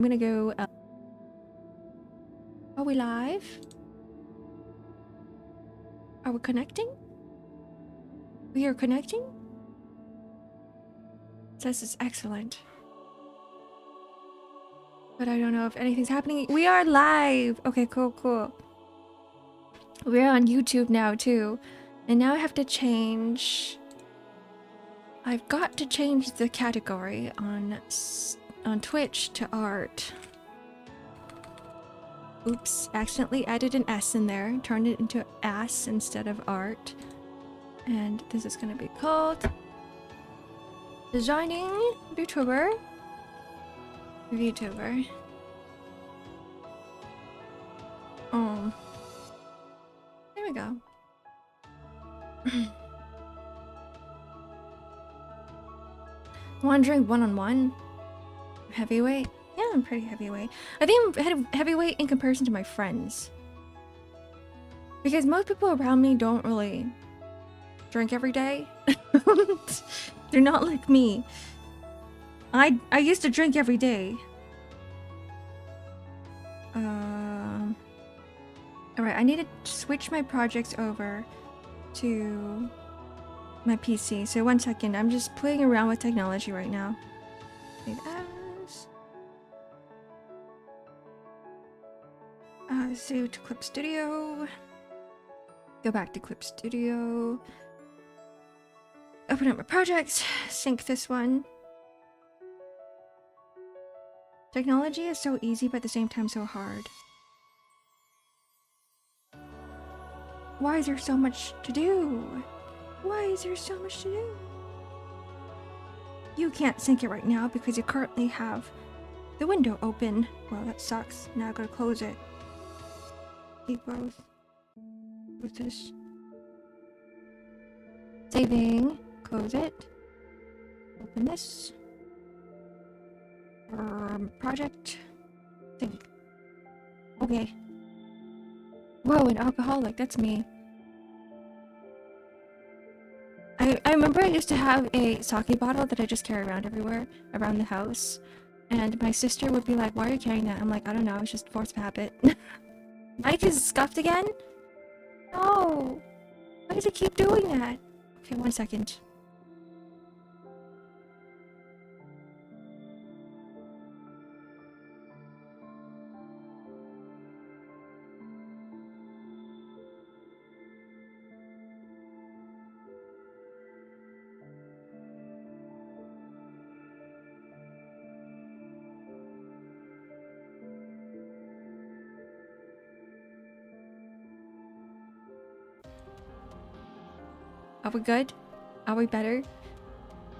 I'm gonna go. Are we live? Are we connecting? We are connecting? This is excellent. But I don't know if anything's happening. We are live! Okay, cool, cool. We're on YouTube now too. And now I have to change... I've got to change the category on Twitch to art. Oops, accidentally added an S in there. Turned it into ass instead of art. And this is gonna be called... Designing Vtuber. Vtuber. There we go. Want to drink one-on-one? Heavyweight? Yeah, I'm pretty heavyweight. I think I'm heavyweight in comparison to my friends. Because most people around me don't really drink every day. They're not like me. I used to drink every day. Alright, I need to switch my projects over to my PC. So 1 second, I'm just playing around with technology right now. Save to Clip Studio. Go back to Clip Studio. Open up my projects. Sync this one. Technology is so easy, but at the same time so hard. Why is there so much to do? Why is there so much to do? You can't sync it right now because you currently have the window open. Well, that sucks. Now I gotta close it. Keep both. What's this? Saving. Close it. Open this. Project. Think. Okay. Whoa, an alcoholic. That's me. I remember I used to have a sake bottle that I just carry around everywhere, around the house. And my sister would be like, why are you carrying that? I'm like, I don't know, it's just force of habit. Mike is scuffed again? No! Why does it keep doing that? Okay, 1 second. Are we good? Are we better?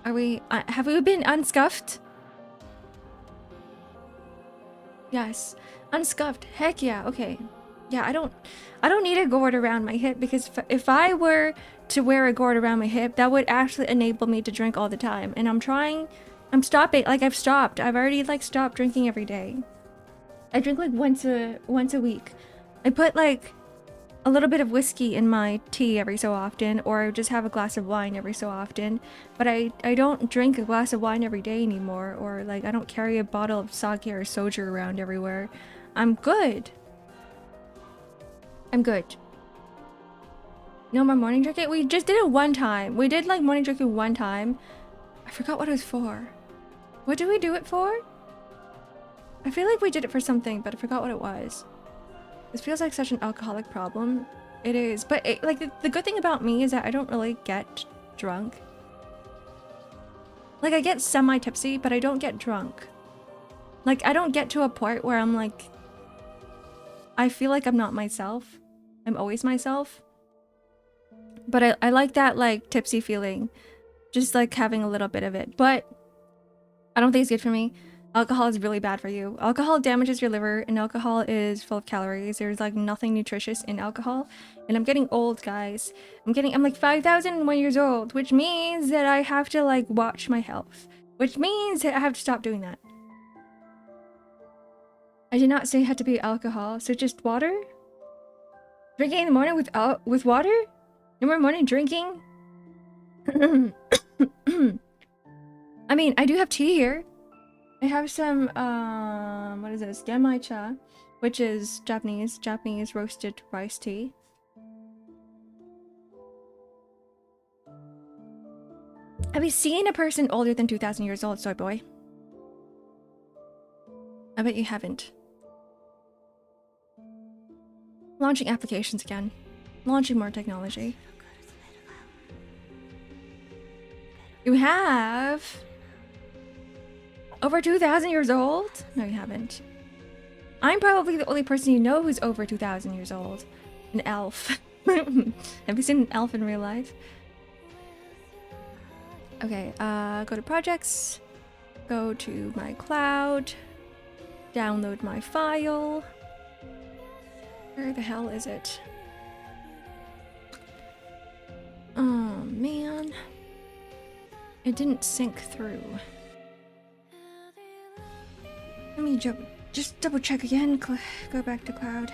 Are we... have we been unscuffed? Yes. Unscuffed. Heck yeah. Okay. Yeah, I don't need a gourd around my hip because if I were to wear a gourd around my hip, that would actually enable me to drink all the time. And I'm stopping. Like, I've stopped. I've already, like, stopped drinking every day. I drink, like, once a week. I put, like... a little bit of whiskey in my tea every so often, or just have a glass of wine every so often. But I don't drink a glass of wine every day anymore, or like I don't carry a bottle of sake or soju around everywhere. I'm good. I'm good. No more morning drinking? We just did it one time. We did like morning drinking one time. I forgot what it was for. What did we do it for? I feel like we did it for something, but I forgot what it was. This feels like such an alcoholic problem. It is, but the good thing about me is that I don't really get drunk. Like, I get semi-tipsy, but I don't get drunk. Like, I don't get to a point where I'm like... I feel like I'm not myself. I'm always myself. But I like that, like, tipsy feeling. Just, like, having a little bit of it. But I don't think it's good for me. Alcohol is really bad for you. Alcohol damages your liver, and alcohol is full of calories. There's like nothing nutritious in alcohol. And I'm getting old, guys. I'm like 5,001 years old, which means that I have to like watch my health. Which means that I have to stop doing that. I did not say it had to be alcohol, so just water? Drinking in the morning with water? No more morning drinking? I mean, I do have tea here. I have some, what is this? Genmaicha, which is Japanese roasted rice tea. Have you seen a person older than 2,000 years old, soy boy? I bet you haven't. Launching applications again. Launching more technology. You have... over 2,000 years old? No, you haven't. I'm probably the only person you know who's over 2,000 years old. An elf. Have you seen an elf in real life? Okay, go to projects. Go to my cloud. Download my file. Where the hell is it? Oh, man. It didn't sync through. Let me just double check again. Go back to cloud.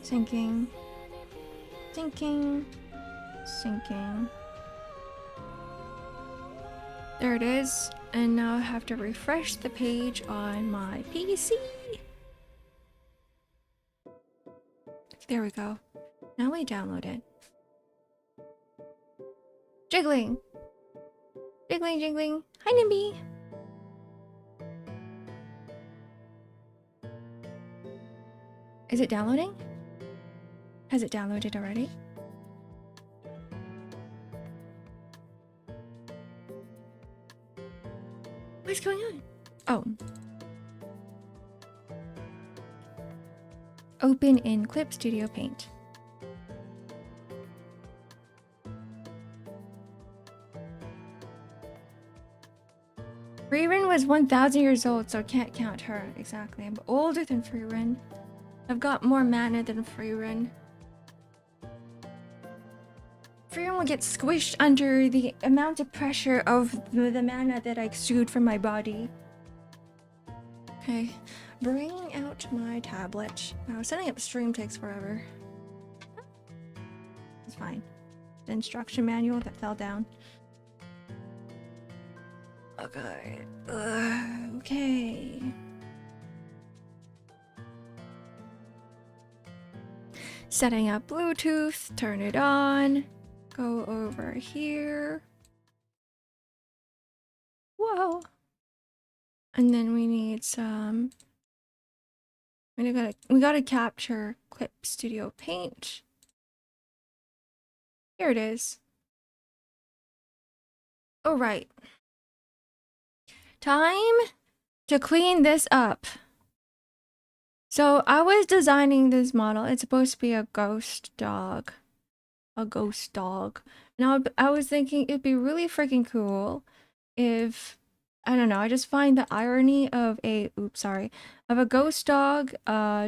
Syncing. Syncing. Syncing. There it is. And now I have to refresh the page on my PC. There we go. Now we download it. Jiggling! Jiggling, jiggling. Hi, Nimby! Is it downloading? Has it downloaded already? What's going on? Oh. Open in Clip Studio Paint. Freerin was 1,000 years old, so I can't count her. Exactly. I'm older than Freerin. I've got more mana than Freerin. Freerin will get squished under the amount of pressure of the mana that I exude from my body. Okay. Bringing out my tablet. Wow, setting up stream takes forever. It's fine. The instruction manual that fell down. Okay. Okay. Setting up Bluetooth. Turn it on. Go over here. Whoa. And then we need some... we gotta capture Clip Studio Paint. Here it is. Oh, right. Time to clean this up. So I was designing this model. It's supposed to be a ghost dog. A ghost dog. And I was thinking it'd be really freaking cool if... I don't know, I just find the irony of a, of a ghost dog,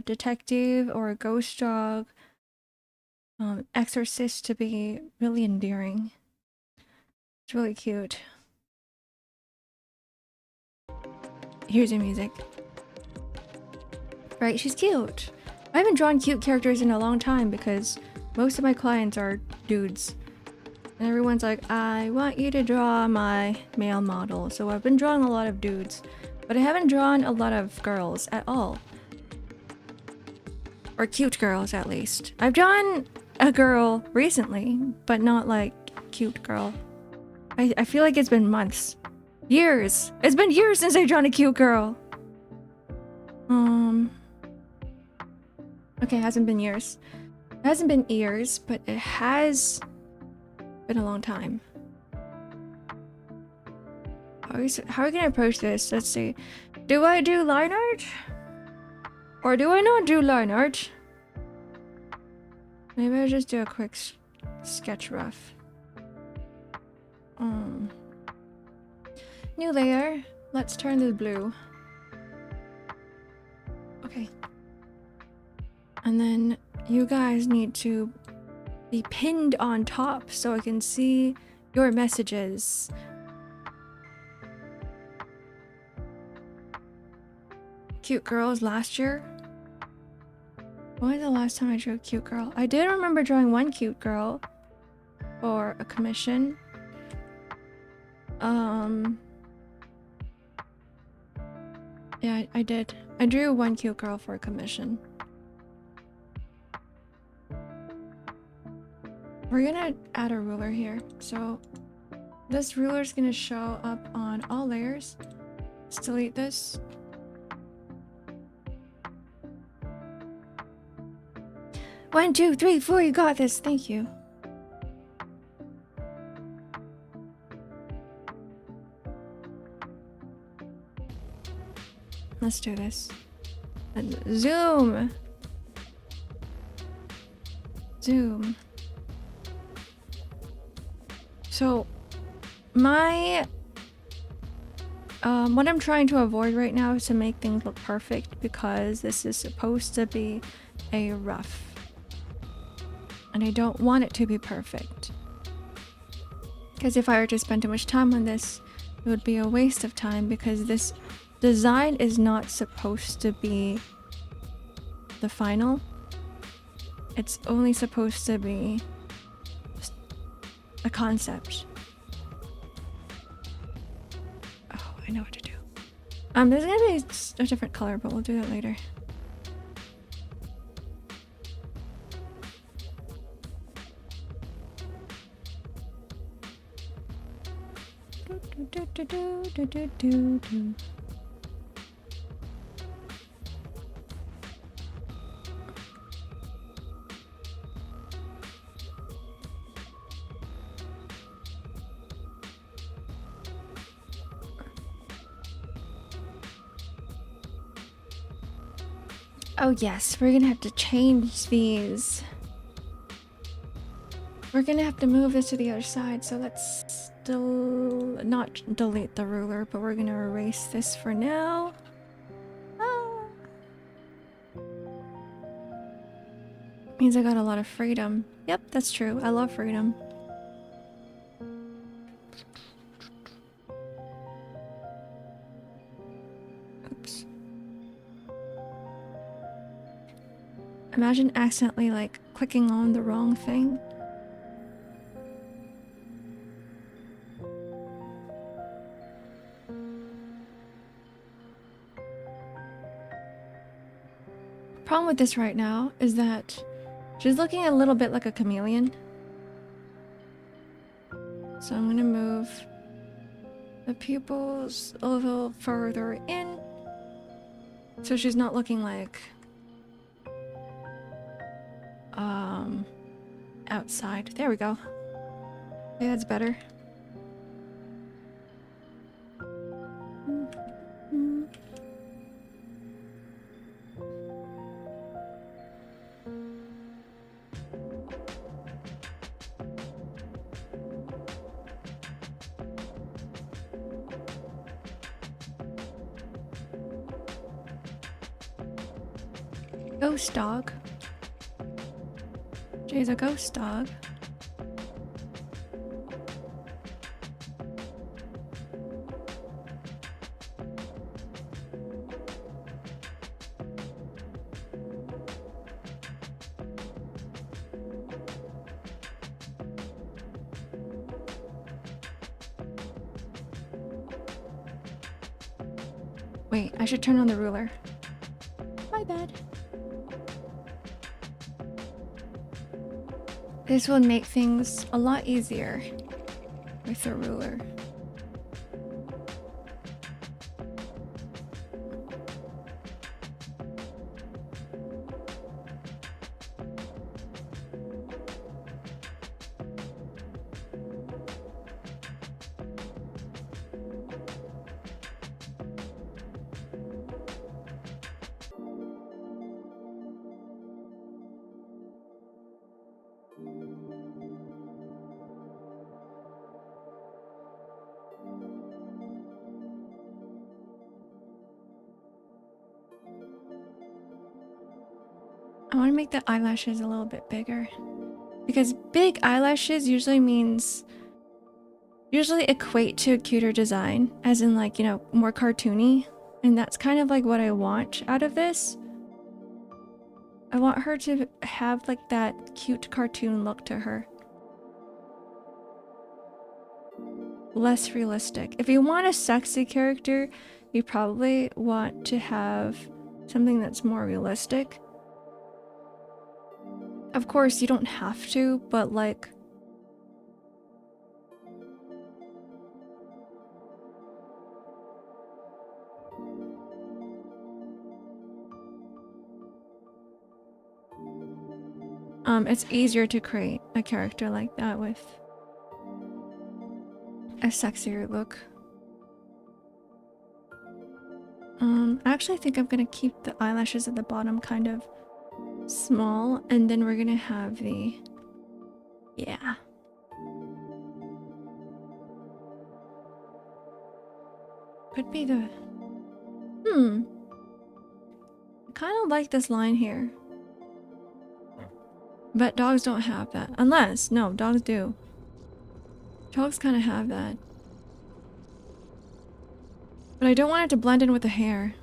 detective, or a ghost dog, exorcist to be really endearing. It's really cute. Here's your music. Right, she's cute. I haven't drawn cute characters in a long time because most of my clients are dudes. And everyone's like, I want you to draw my male model. So I've been drawing a lot of dudes, but I haven't drawn a lot of girls at all. Or cute girls, at least. I've drawn a girl recently, but not like cute girl. I feel like it's been months. Years! It's been years since I've drawn a cute girl! Okay, it hasn't been years. It hasn't been years, but it has... been a long time. How are we gonna approach this? Let's see. Do I do line art? Or do I not do line art? Maybe I'll just do a quick sketch rough. New layer. Let's turn this blue. Okay. And then you guys need to be pinned on top so I can see your messages. Cute girls last year. When was the last time I drew a cute girl? I did remember drawing one cute girl for a commission. Yeah, I did. I drew one cute girl for a commission. We're gonna add a ruler here. So this ruler is gonna show up on all layers. Let's delete this. One, two, three, four, you got this. Thank you. Let's do this. And zoom. Zoom. So my what I'm trying to avoid right now is to make things look perfect, because this is supposed to be a rough. And I don't want it to be perfect. Because if I were to spend too much time on this, it would be a waste of time, because this design is not supposed to be the final. It's only supposed to be a concept. Oh, I know what to do. There's gonna be a different color, but we'll do that later. Oh yes, we're gonna have to change these. We're gonna have to move this to the other side, so let's still not delete the ruler, but we're gonna erase this for now. Ah. Means I got a lot of freedom. Yep, that's true. I love freedom. Oops. Imagine accidentally like clicking on the wrong thing. Problem with this right now is that she's looking a little bit like a chameleon. So I'm gonna move the pupils a little further in, so she's not looking like outside. There we go. Okay, that's better. Ghost dog. Jay's a ghost dog. Wait, I should turn on the ruler. My bad. This will make things a lot easier with the ruler. I want to make the eyelashes a little bit bigger, because big eyelashes usually equate to a cuter design, as in like, you know, more cartoony, and that's kind of like what I want out of this. I want her to have like that cute cartoon look to her. Less realistic. If you want a sexy character, you probably want to have something that's more realistic. Of course, you don't have to, but like... it's easier to create a character like that with a sexier look. I actually think I'm gonna keep the eyelashes at the bottom kind of small, and then we're gonna have the... yeah. Could be the... I kind of like this line here. But dogs don't have that. Unless, no, dogs do. Dogs kind of have that. But I don't want it to blend in with the hair.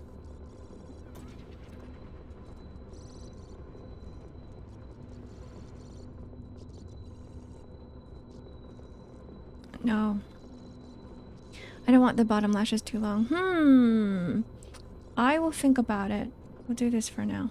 No. I don't want the bottom lashes too long. I will think about it. We'll do this for now.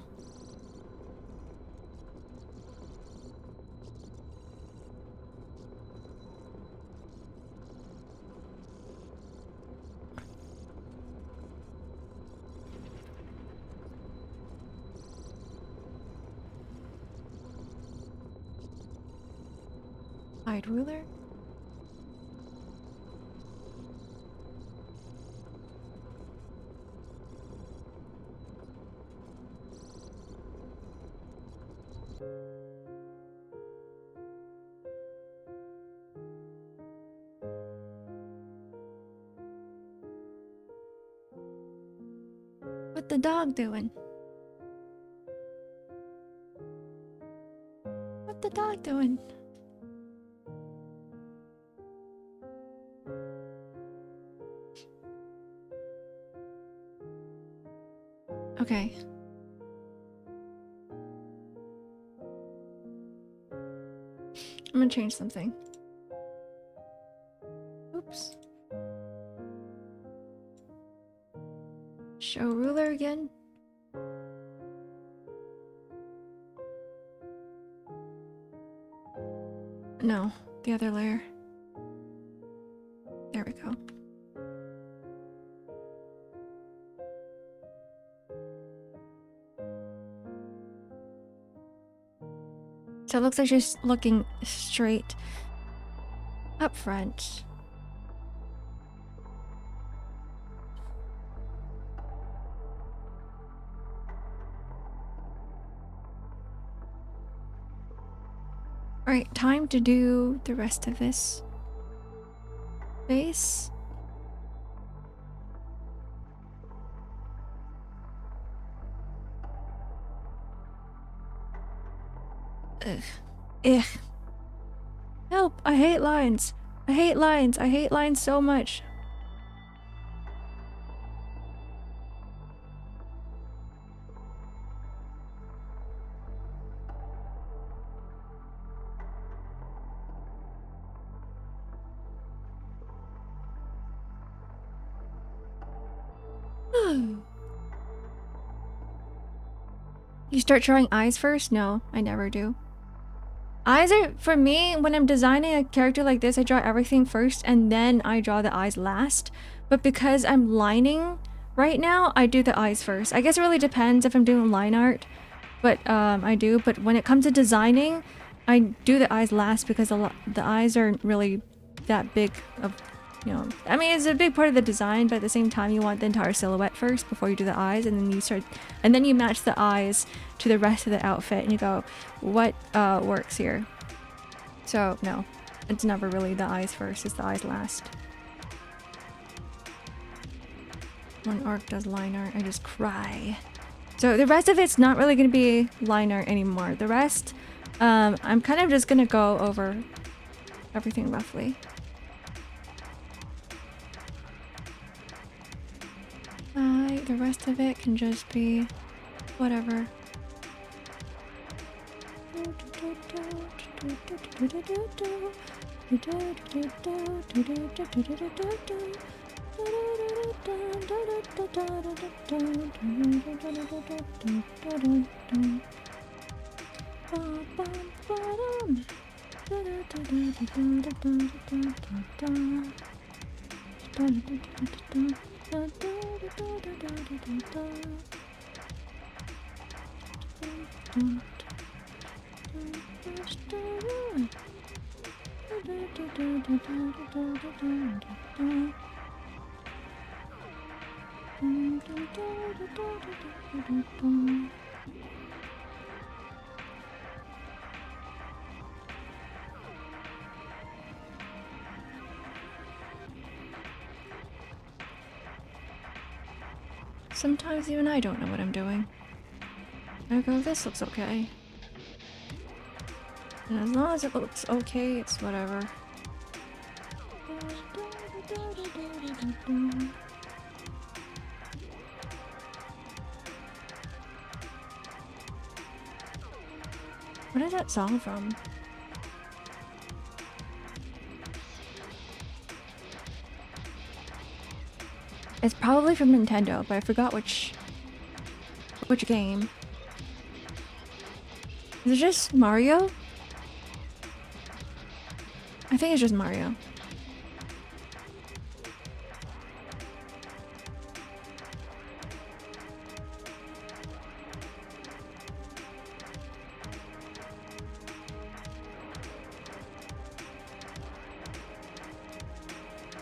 Hide ruler? What the dog doing? What the dog doing? Okay. I'm gonna change something. Oops. Show ruler again. No, the other layer. There we go. So it looks like she's looking straight up front. Alright, time to do the rest of this face. Ugh. Ugh. Help! I hate lines! I hate lines! I hate lines so much! You start drawing eyes first? No, I never do. Eyes are, for me, when I'm designing a character like this, I draw everything first and then I draw the eyes last. But because I'm lining right now, I do the eyes first. I guess it really depends if I'm doing line art, but I do. But when it comes to designing, I do the eyes last because the eyes aren't really that big of, you know, I mean, it's a big part of the design, but at the same time, you want the entire silhouette first before you do the eyes, and then you start, and then you match the eyes to the rest of the outfit, and you go, what works here? So, no, it's never really the eyes first, it's the eyes last. When Ark does line art, I just cry. So the rest of it's not really going to be line art anymore. The rest, I'm kind of just going to go over everything roughly. The rest of it can just be whatever. Sometimes even I don't know what I'm doing. I go, this looks okay. And as long as it looks okay, it's whatever. What is that song from? It's probably from Nintendo, but I forgot which game. Is it just Mario? I think it's just Mario.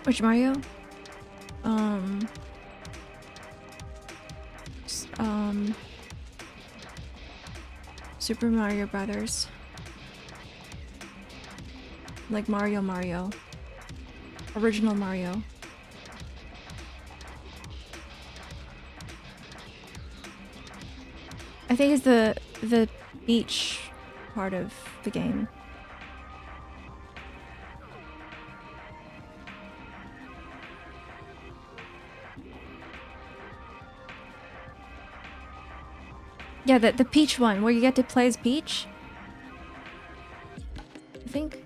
Which Mario? Super Mario Brothers. Like Mario. Original Mario. I think it's the beach part of the game. Yeah, the Peach one, where you get to play as Peach. I think.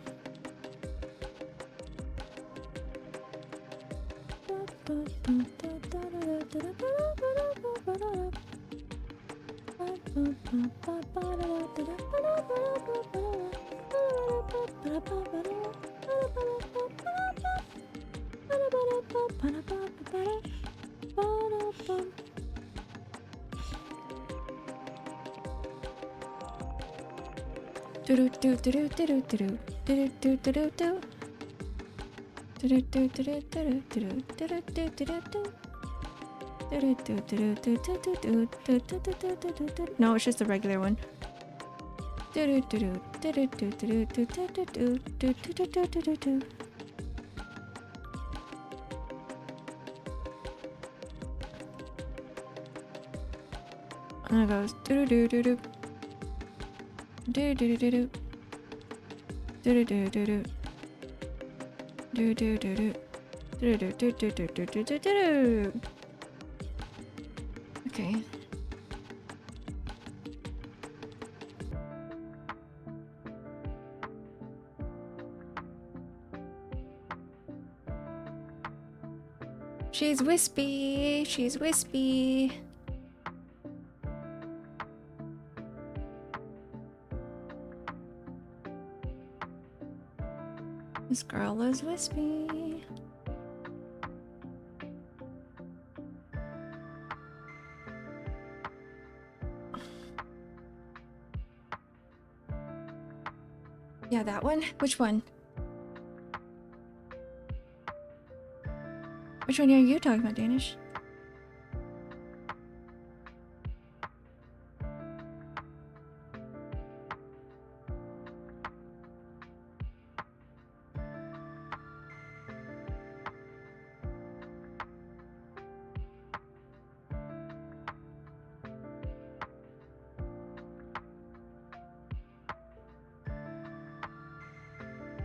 No, it's just the regular one. And it goes do do do do do do do do do do do do do do do do do do. Okay. She's wispy. She's wispy. This girl is wispy. Yeah, that one? Which one? Which one are you talking about, Danish?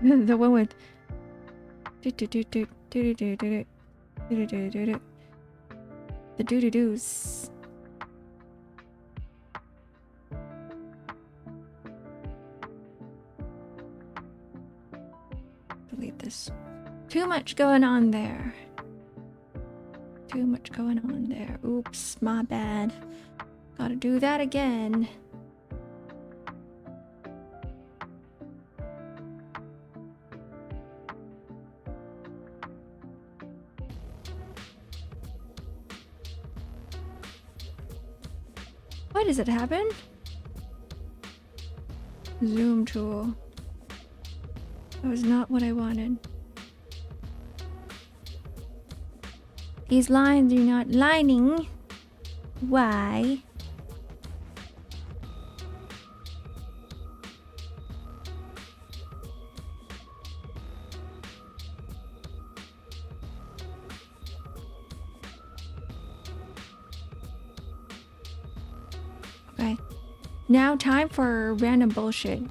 The one with the doo-doo-doos. delete this. Too much going on there. Too much going on there. Oops, my bad. Gotta do that again. Why does it happen? Zoom tool. That was not what I wanted. These lines are not lining. Why? Okay. Now time for random bullshit.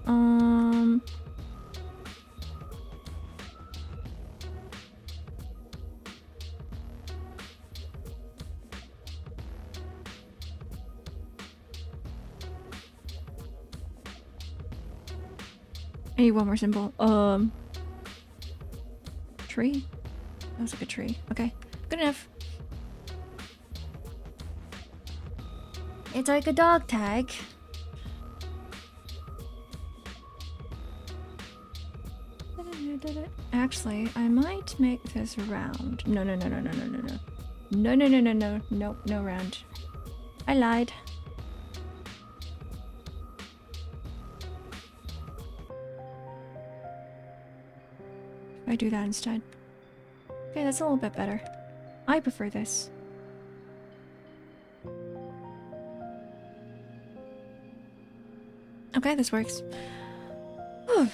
I need one more symbol. Tree? That was like a tree. Okay. Good enough. It's like a dog tag. Actually, I might make this round. No. No, no round. I lied. I do that instead. Okay, that's a little bit better. I prefer this. Okay, this works. Whew.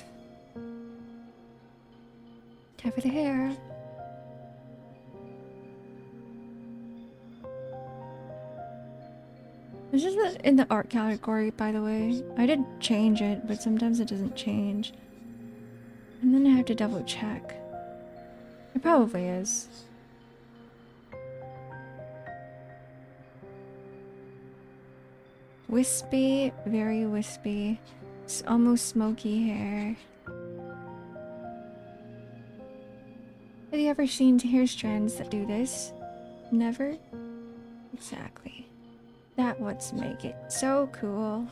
Time for the hair. This is in the art category, by the way. I did change it, but sometimes it doesn't change. And then I have to double check. It probably is. Wispy, very wispy. It's almost smoky hair. Have you ever seen hair strands that do this? Never? Exactly. That what's make it so cool.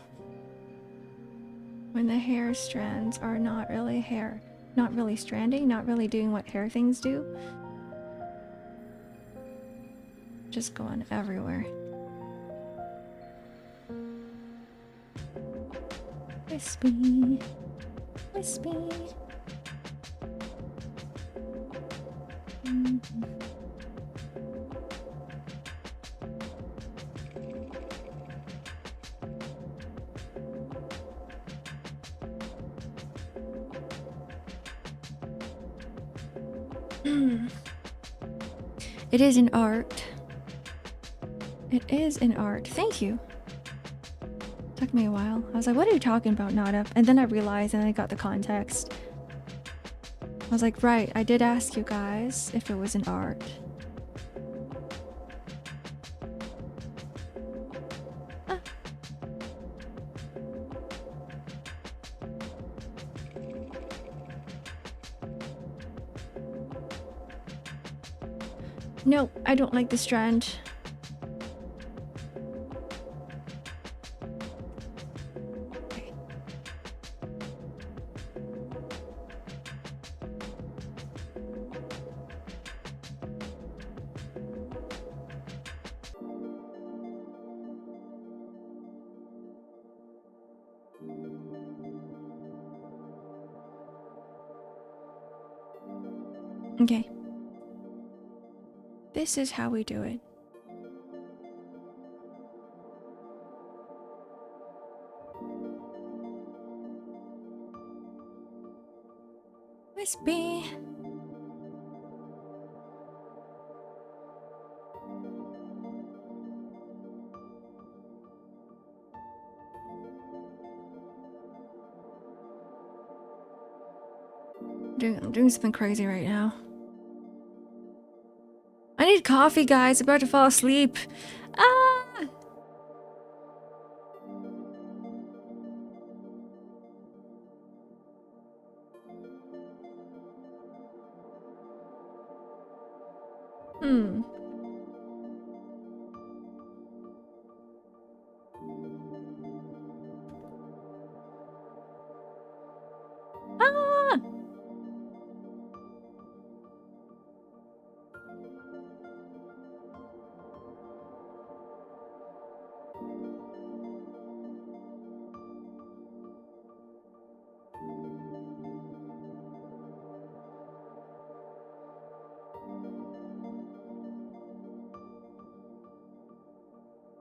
When the hair strands are not really hair. Not really stranding, not really doing what hair things do. Just going everywhere. Wispy. Wispy. It is an art. It is an art. Thank you. Took me a while. I was like, what are you talking about, Nada? And then I realized and I got the context. I was like, right, I did ask you guys if it was an art. Ah. No, I don't like the strand. Okay. This is how we do it. Wispy. I'm doing something crazy right now. I need coffee, guys. I'm about to fall asleep. Ah! Hmm. Ah!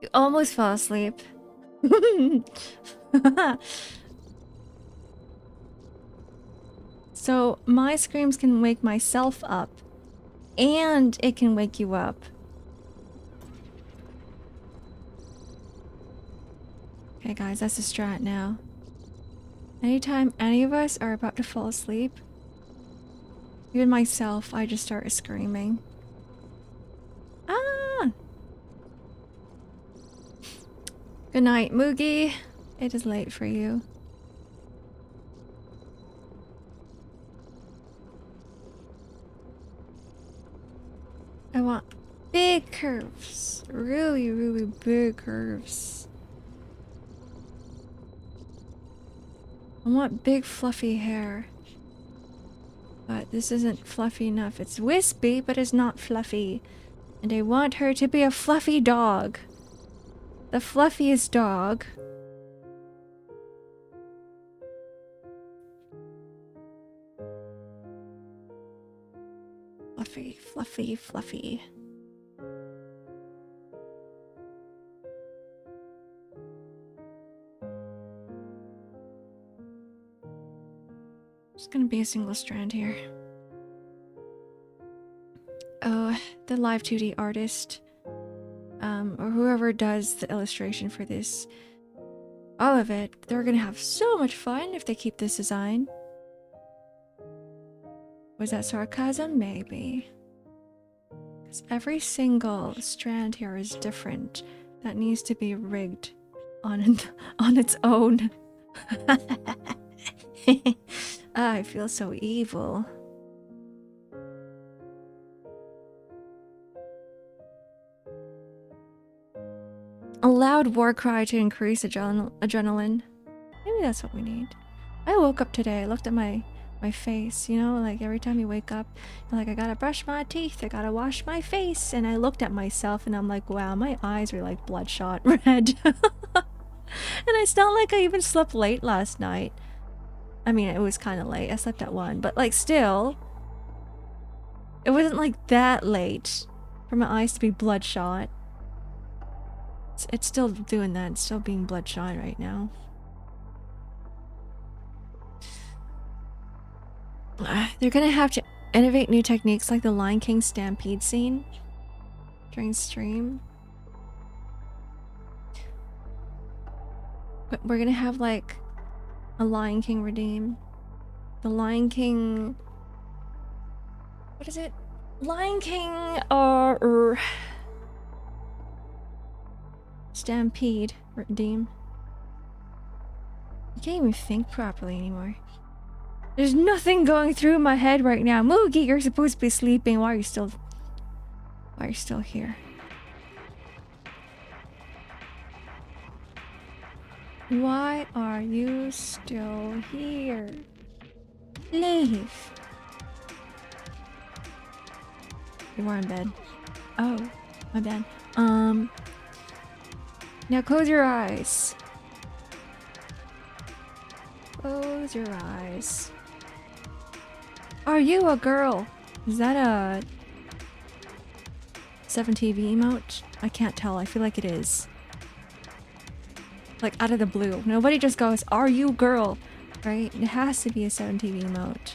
You almost fell asleep. So my screams can wake myself up, and it can wake you up. Okay, guys, that's the strat now. Anytime any of us are about to fall asleep, even myself, I just start screaming. Ah! Good night, Moogie. It is late for you. I want big curves. Really, really big curves. I want big fluffy hair. But this isn't fluffy enough. It's wispy, but it's not fluffy. And I want her to be a fluffy dog. The fluffiest dog. Fluffy, fluffy, fluffy. It's gonna be a single strand here. Oh, the live 2D artist, or whoever does the illustration for this, all of it, they're gonna have so much fun if they keep this design. Was that sarcasm? Maybe. Because every single strand here is different. That needs to be rigged on its own. I feel so evil. A loud war cry to increase adrenaline. Maybe that's what we need. I woke up today, I looked at my face, you know, like every time you wake up, you're like, I gotta brush my teeth, I gotta wash my face, and I looked at myself and I'm like, wow, my eyes are like bloodshot red. And it's not like I even slept late last night. I mean, it was kind of late, I slept at 1, but like still, it wasn't like that late for my eyes to be bloodshot. It's still doing that, it's still being bloodshot right now. They're gonna have to innovate new techniques like the Lion King stampede scene during stream. But we're gonna have like a Lion King redeem. The Lion King... What is it? Lion King stampede redeem. I can't even think properly anymore. There's nothing going through my head right now. Moogie, you're supposed to be sleeping. Why are you still here? Why are you still here? Leave. You are in bed. Oh, my bad. Now close your eyes. Close your eyes. Are you a girl? Is that a 7TV emote? I can't tell. I feel like it is. Like out of the blue. Nobody just goes, are you girl? Right? It has to be a 7TV emote.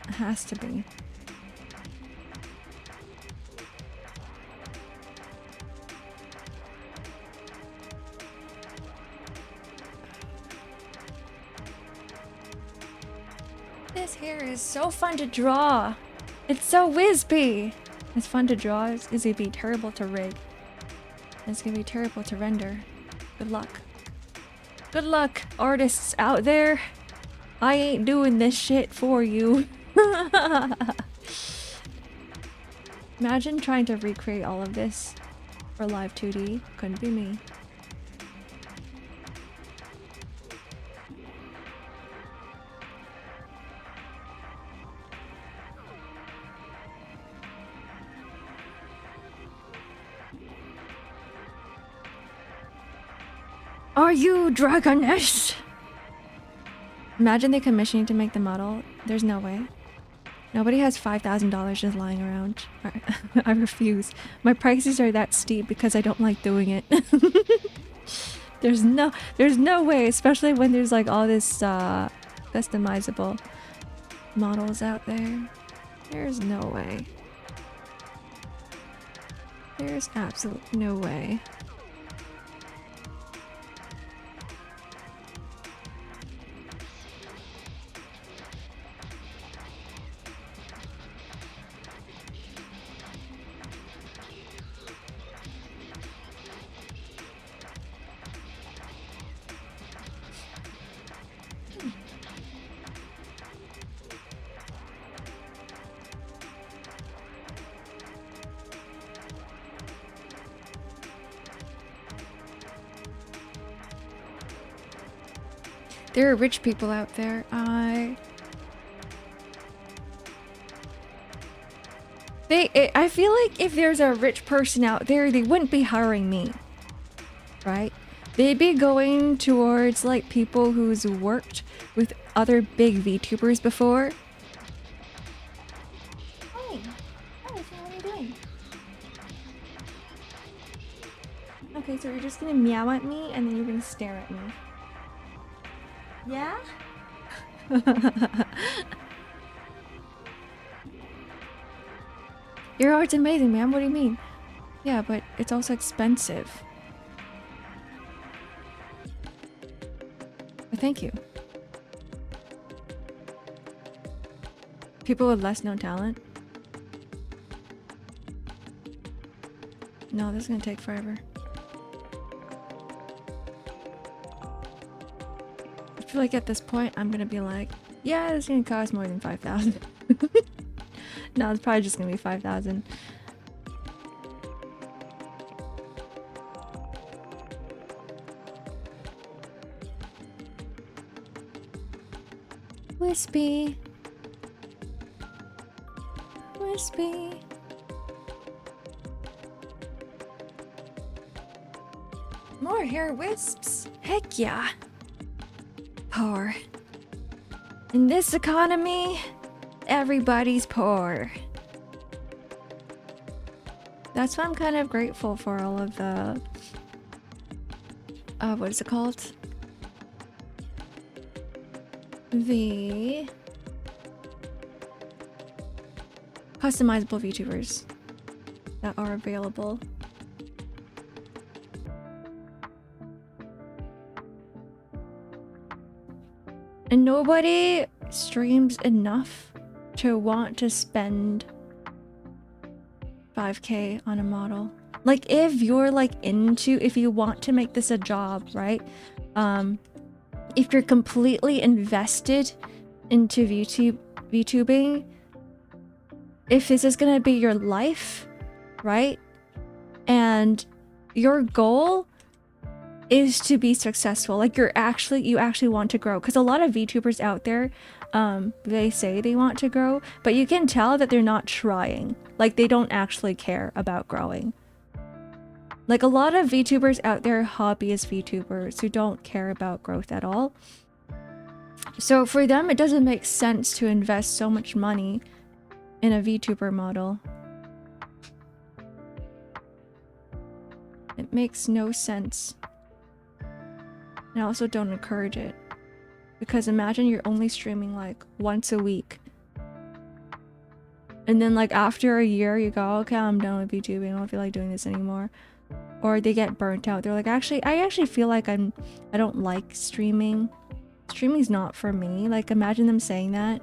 It has to be. This hair is so fun to draw. It's so wispy. It's fun to draw. It's gonna be terrible to rig. It's gonna be terrible to render. Good luck. Good luck, artists out there. I ain't doing this shit for you. Imagine trying to recreate all of this for live 2D. Couldn't be me. Are you Dragoness? Imagine they commission you to make the model. There's no way. Nobody has $5,000 just lying around. I refuse. My prices are that steep because I don't like doing it. there's no way, especially when there's like all this customizable models out there. There's no way. There's absolutely no way. There are rich people out there. I feel like if there's a rich person out there, they wouldn't be hiring me, right? They'd be going towards like people who's worked with other big VTubers before. Hi. Hi, so what are you doing? Okay, so you're just gonna meow at me and then you're gonna stare at me. Yeah? Your art's amazing, man. What do you mean? Yeah, but it's also expensive. But thank you. People with less known talent? No, this is gonna take forever. I feel like at this point, I'm gonna be like, yeah, this is gonna cost more than 5,000. No, it's probably just gonna be 5,000. Wispy. Wispy. More hair wisps? Heck yeah. Poor. In this economy, everybody's poor. That's why I'm kind of grateful for all of the... what is it called? The... customizable VTubers that are available. And nobody streams enough to want to spend 5K on a model. Like if you're like if you want to make this a job, right? If you're completely invested into VTubing, if this is gonna be your life, right? And your goal is to be successful, like you actually want to grow, because a lot of VTubers out there, they say they want to grow, but you can tell that they're not trying. Like they don't actually care about growing. Like a lot of VTubers out there, hobbyist VTubers who don't care about growth at all. So for them, it doesn't make sense to invest so much money in a VTuber model. It makes no sense. And I also don't encourage it. Because imagine you're only streaming like once a week. And then like after a year you go, okay, I'm done with VTubing. I don't feel like doing this anymore. Or they get burnt out. They're like, I actually feel like I don't like streaming. Streaming's not for me. Like imagine them saying that.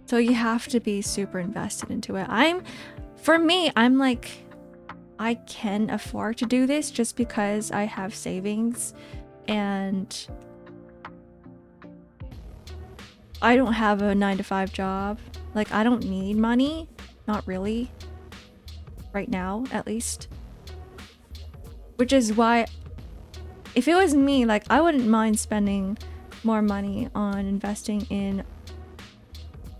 So you have to be super invested into it. For me, I'm like, I can afford to do this just because I have savings and I don't have a 9-to-5 job. Like, I don't need money. Not really. Right now, at least. Which is why, if it was me, like, I wouldn't mind spending more money on investing in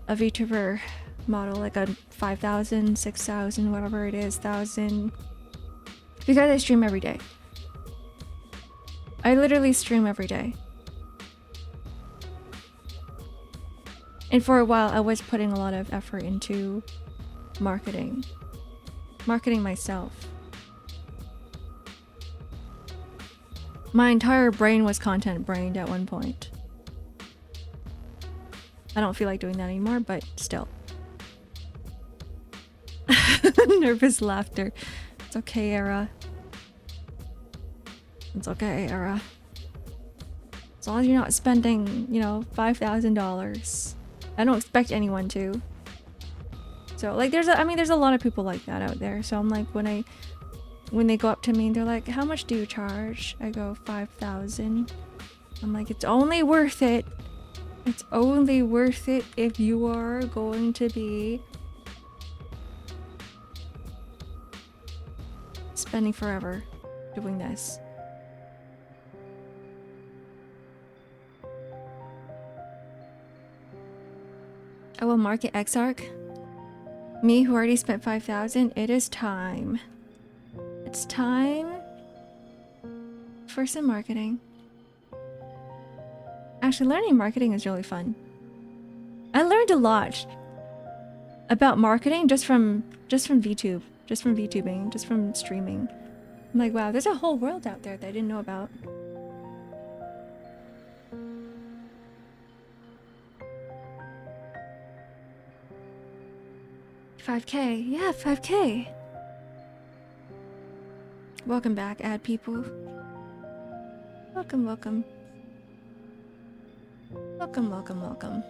a VTuber model, like a 5,000, 6,000, whatever it is, 1,000. Because I stream every day. I literally stream every day. And for a while, I was putting a lot of effort into marketing. Marketing myself. My entire brain was content brained at one point. I don't feel like doing that anymore, but still. Nervous laughter. It's okay, Era. It's okay, Era. As long as you're not spending, you know, $5,000. I don't expect anyone to. So, like, there's a lot of people like that out there. So I'm like, when they go up to me and they're like, how much do you charge? I go, 5,000. I'm like, it's only worth it. It's only worth it if you are going to be spending forever doing this. I will market X-Ark. Me, who already spent 5,000, it is time. It's time for some marketing. Actually, learning marketing is really fun. I learned a lot about marketing just from VTube, just from VTubing, just from streaming. I'm like, wow, there's a whole world out there that I didn't know about. $5K, yeah, $5K. Welcome back, ad people. Welcome, welcome. Welcome, welcome, welcome.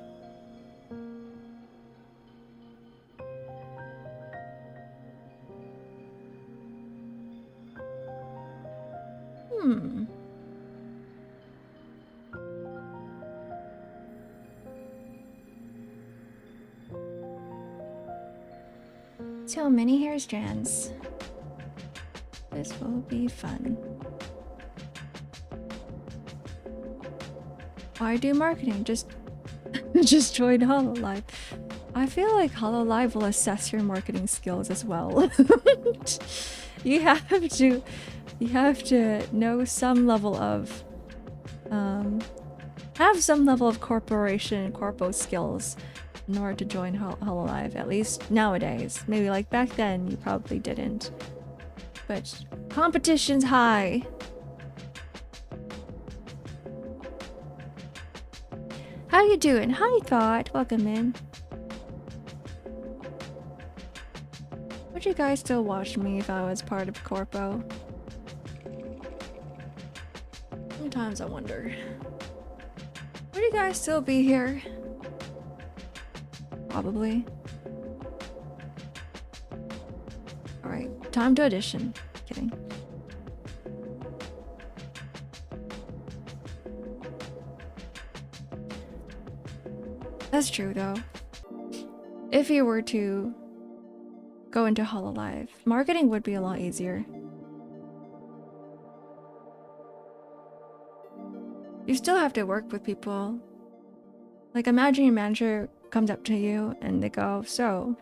So many hair strands. This will be fun. Why do marketing? Just join HoloLive. I feel like HoloLive will assess your marketing skills as well. You have to know some level of have some level of corporation corpo skills in order to join HoloLive, at least nowadays. Maybe like back then you probably didn't. But competition's high. How you doing? Hi, Thought. Welcome in. Would you guys still watch me if I was part of Corpo? Sometimes I wonder. Would you guys still be here? Probably. Alright, time to audition. Kidding. That's true though. If you were to go into HoloLive, marketing would be a lot easier. You still have to work with people. Like, imagine your manager comes up to you and they go, so,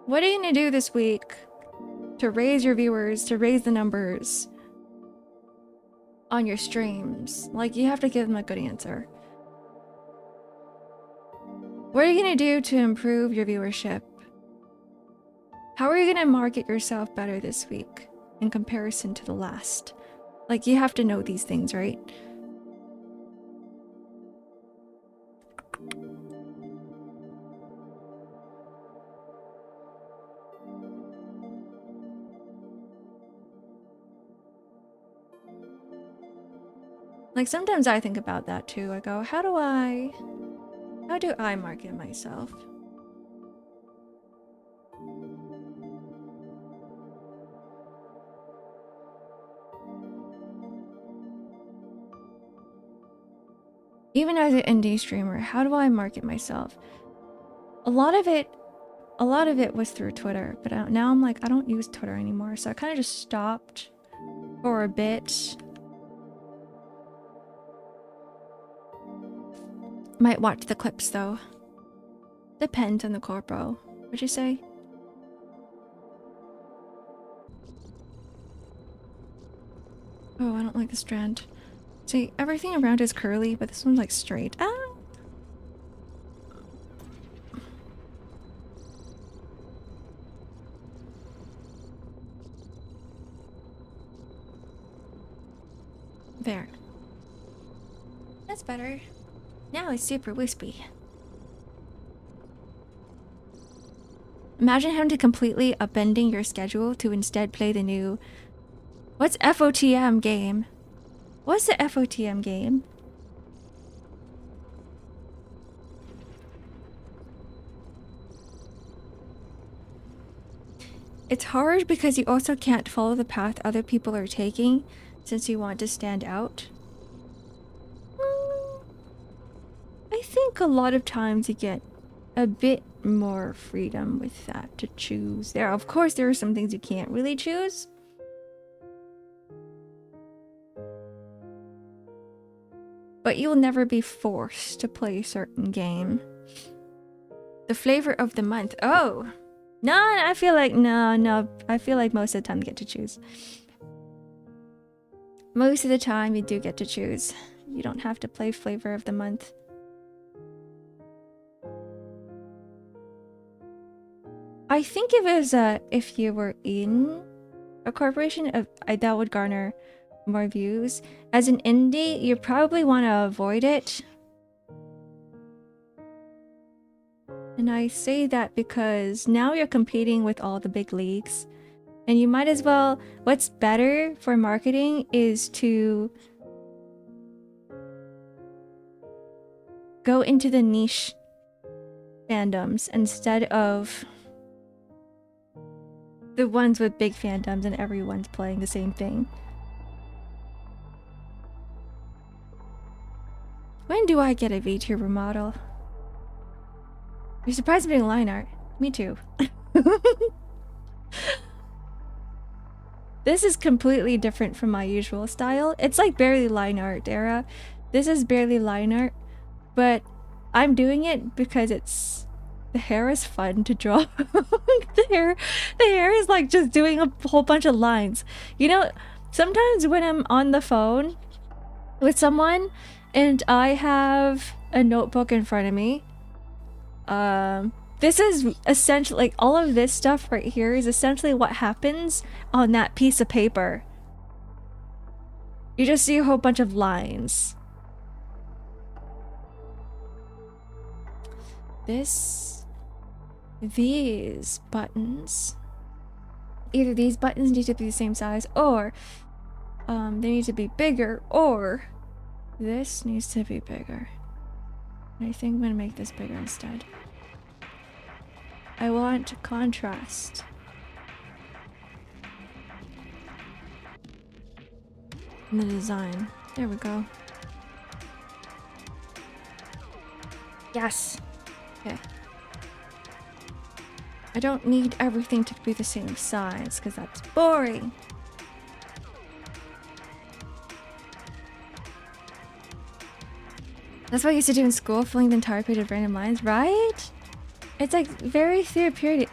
what are you gonna do this week to raise your viewers, to raise the numbers on your streams? Like, you have to give them a good answer. What are you gonna do to improve your viewership? How are you gonna market yourself better this week in comparison to the last? Like, you have to know these things, right? Like, sometimes I think about that too. I go, how do I market myself? Even as an indie streamer, how do I market myself? A lot of it was through Twitter, but now I'm like, I don't use Twitter anymore, so I kind of just stopped for a bit. Might watch the clips though. Depends on the corpo. What'd you say? Oh, I don't like the strand. See, everything around is curly, but this one's like straight. Ah! There. That's better. Now it's super wispy. Imagine having to completely upending your schedule to instead play the new... What's FOTM game? What's the FOTM game? It's hard because you also can't follow the path other people are taking since you want to stand out. I think a lot of times you get a bit more freedom with that to choose. Of course, there are some things you can't really choose. But you'll never be forced to play a certain game. The flavor of the month. Oh! No, I feel like... No. I feel like most of the time you get to choose. Most of the time you do get to choose. You don't have to play flavor of the month. I think if you were in a corporation, that would garner more views. As an indie, you probably want to avoid it. And I say that because now you're competing with all the big leagues. And you might as well... What's better for marketing is to go into the niche fandoms instead of the ones with big fandoms and everyone's playing the same thing. When do I get a VTuber model? You're surprised I'm doing line art. Me too. This is completely different from my usual style. It's like barely line art era. This is barely line art, but I'm doing it because the hair is fun to draw. the hair is like just doing a whole bunch of lines. You know, sometimes when I'm on the phone with someone and I have a notebook in front of me, this is essentially, like, all of this stuff right here is essentially what happens on that piece of paper. You just see a whole bunch of lines. These buttons, either these buttons need to be the same size, or they need to be bigger, or this needs to be bigger. I think I'm gonna make this bigger instead. I want contrast. In the design. There we go. Yes. Okay. I don't need everything to be the same size, because that's boring. That's what I used to do in school, filling the entire page with random lines, right? It's like very therapeutic.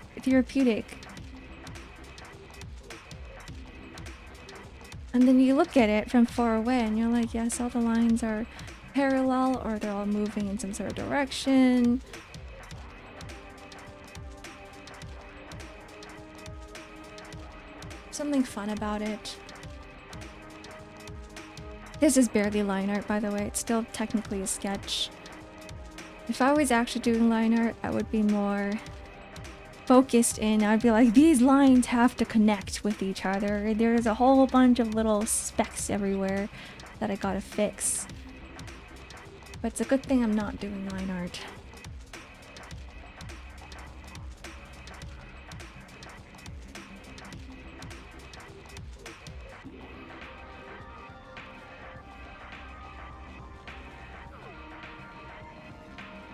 And then you look at it from far away and you're like, yes, all the lines are parallel or they're all moving in some sort of direction. Something fun about it. This is barely line art, by the way. It's still technically a sketch. If I was actually doing line art, I would be more focused in. I'd be like, these lines have to connect with each other. There's a whole bunch of little specks everywhere that I gotta fix. But it's a good thing I'm not doing line art.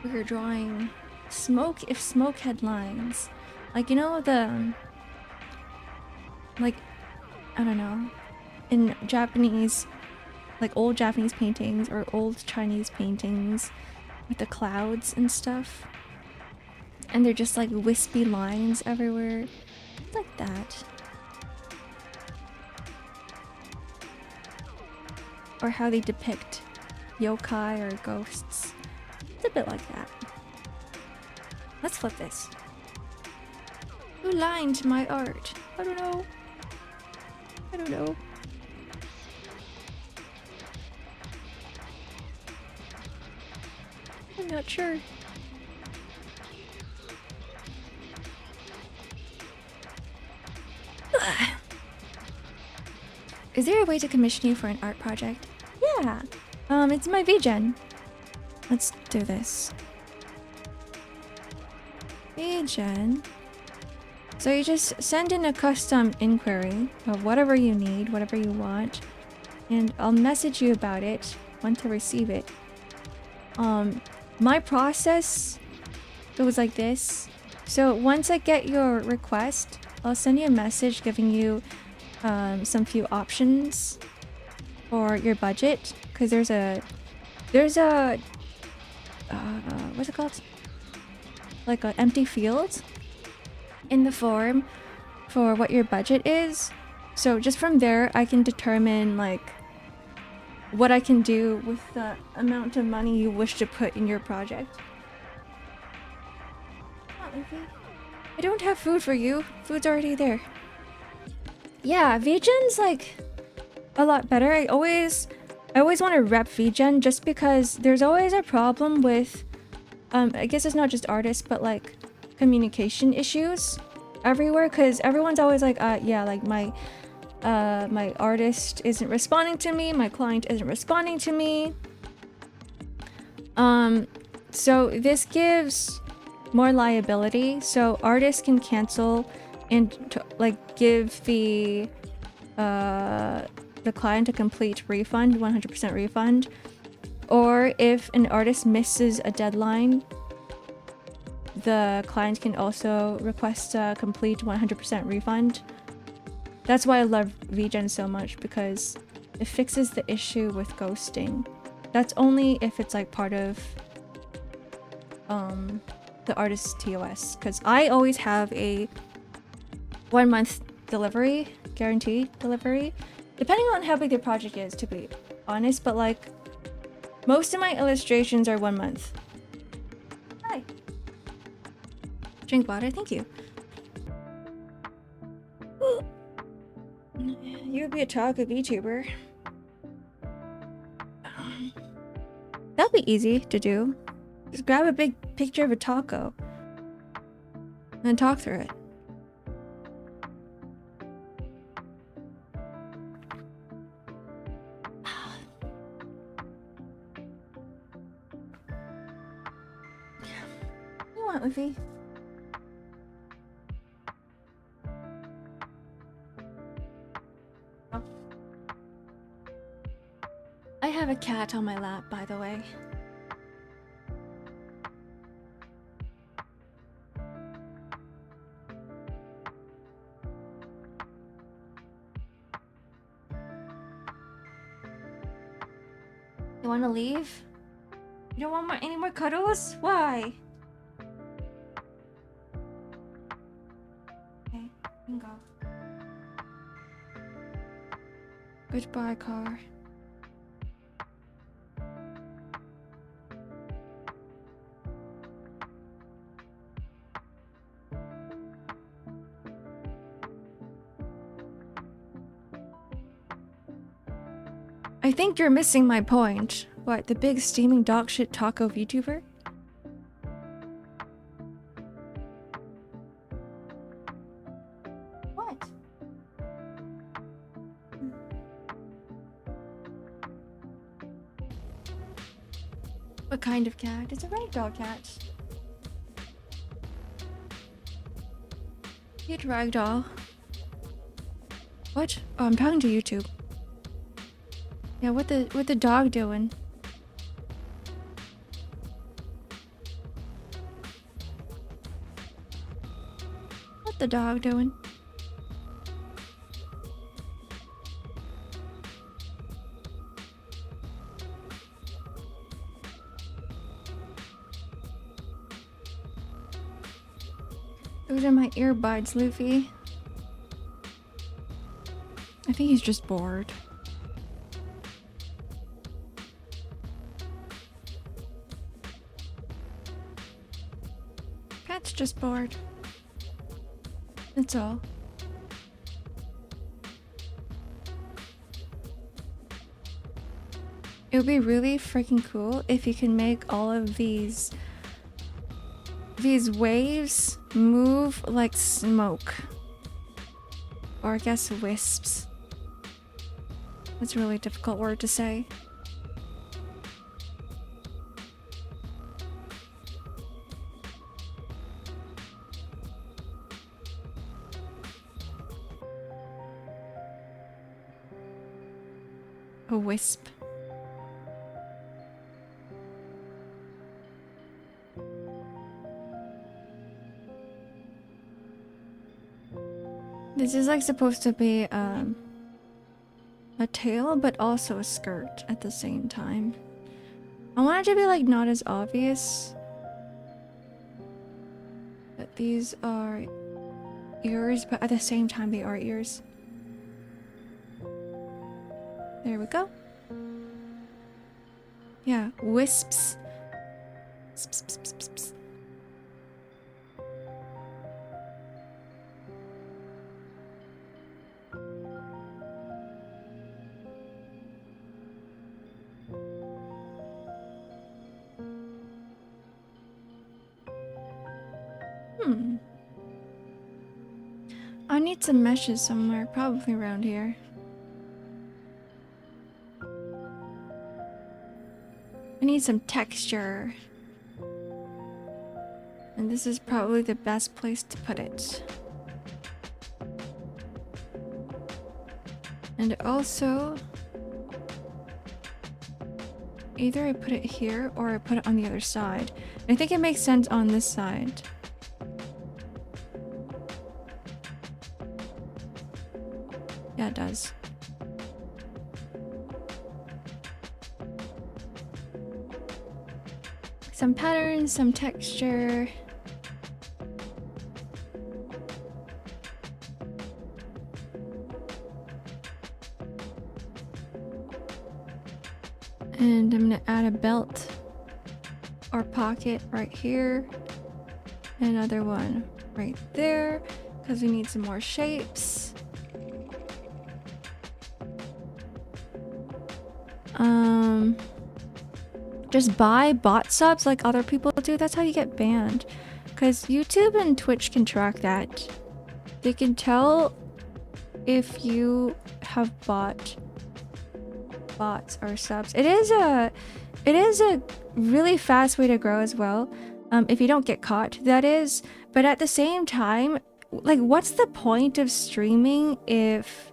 We're drawing Smoke if smoke had lines. Like, you know, the... Like, I don't know. In Japanese... Like, old Japanese paintings or old Chinese paintings with the clouds and stuff. And they're just like wispy lines everywhere. Like that. Or how they depict yokai or ghosts. It's a bit like that. Let's flip this. Who lined my art? I don't know. I don't know. I'm not sure. Is there a way to commission you for an art project? Yeah. It's my VGen. Let's do this. VGen. So you just send in a custom inquiry of whatever you need, whatever you want, and I'll message you about it once I receive it. My process goes like this. So once I get your request, I'll send you a message giving you some few options for your budget, because there's a what's it called, like an empty field in the form for what your budget is. So just from there I can determine like what I can do with the amount of money you wish to put in your project. I don't have food for you. Food's already there. Yeah, VGen's like a lot better. I always want to rep VGen just because there's always a problem with I guess it's not just artists, but like communication issues everywhere, because everyone's always like yeah, like my artist isn't responding to me, my client isn't responding to me. So this gives more liability, so artists can cancel and like give the client a complete refund, 100% refund. Or if an artist misses a deadline, the client can also request a complete 100% refund. That's why I love VGen so much, because it fixes the issue with ghosting. That's only if it's like part of the artist's TOS, because I always have a 1 month delivery, guaranteed delivery, depending on how big the project is, to be honest, but like most of my illustrations are 1 month. Hi. Drink water, thank you. You would be a taco VTuber. That'd be easy to do. Just grab a big picture of a taco and then talk through it. You want Luffy? Oh. I have a cat on my lap, by the way. You want to leave? You don't want any more cuddles? Why? Okay, you can go. Goodbye, car. I think you're missing my point. What, the big steaming dog shit taco VTuber? What? What kind of cat? It's a ragdoll cat. Cute ragdoll. What? Oh, I'm talking to YouTube. Yeah, what the dog doing? What the dog doing? Those are my earbuds, Luffy. I think he's just bored. Cat's just bored. That's all. It would be really freaking cool if you can make all of these waves move like smoke. Or I guess wisps. That's a really difficult word to say. A wisp. This is like supposed to be a tail, but also a skirt at the same time. I want it to be like not as obvious. But these are ears, but at the same time they are ears. There we go. Yeah, wisps. Pss, pss, pss, pss, pss. I need some meshes somewhere, probably around here. I need some texture. And this is probably the best place to put it. And also, either I put it here or I put it on the other side. I think it makes sense on this side. Yeah, it does. Some patterns, some texture. And I'm gonna add a belt or pocket right here. Another one right there, because we need some more shapes. Just buy bot subs like other people do. That's how you get banned. Because YouTube and Twitch can track that. They can tell if you have bought bots or subs. It is a really fast way to grow as well. If you don't get caught, that is. But at the same time, like, what's the point of streaming if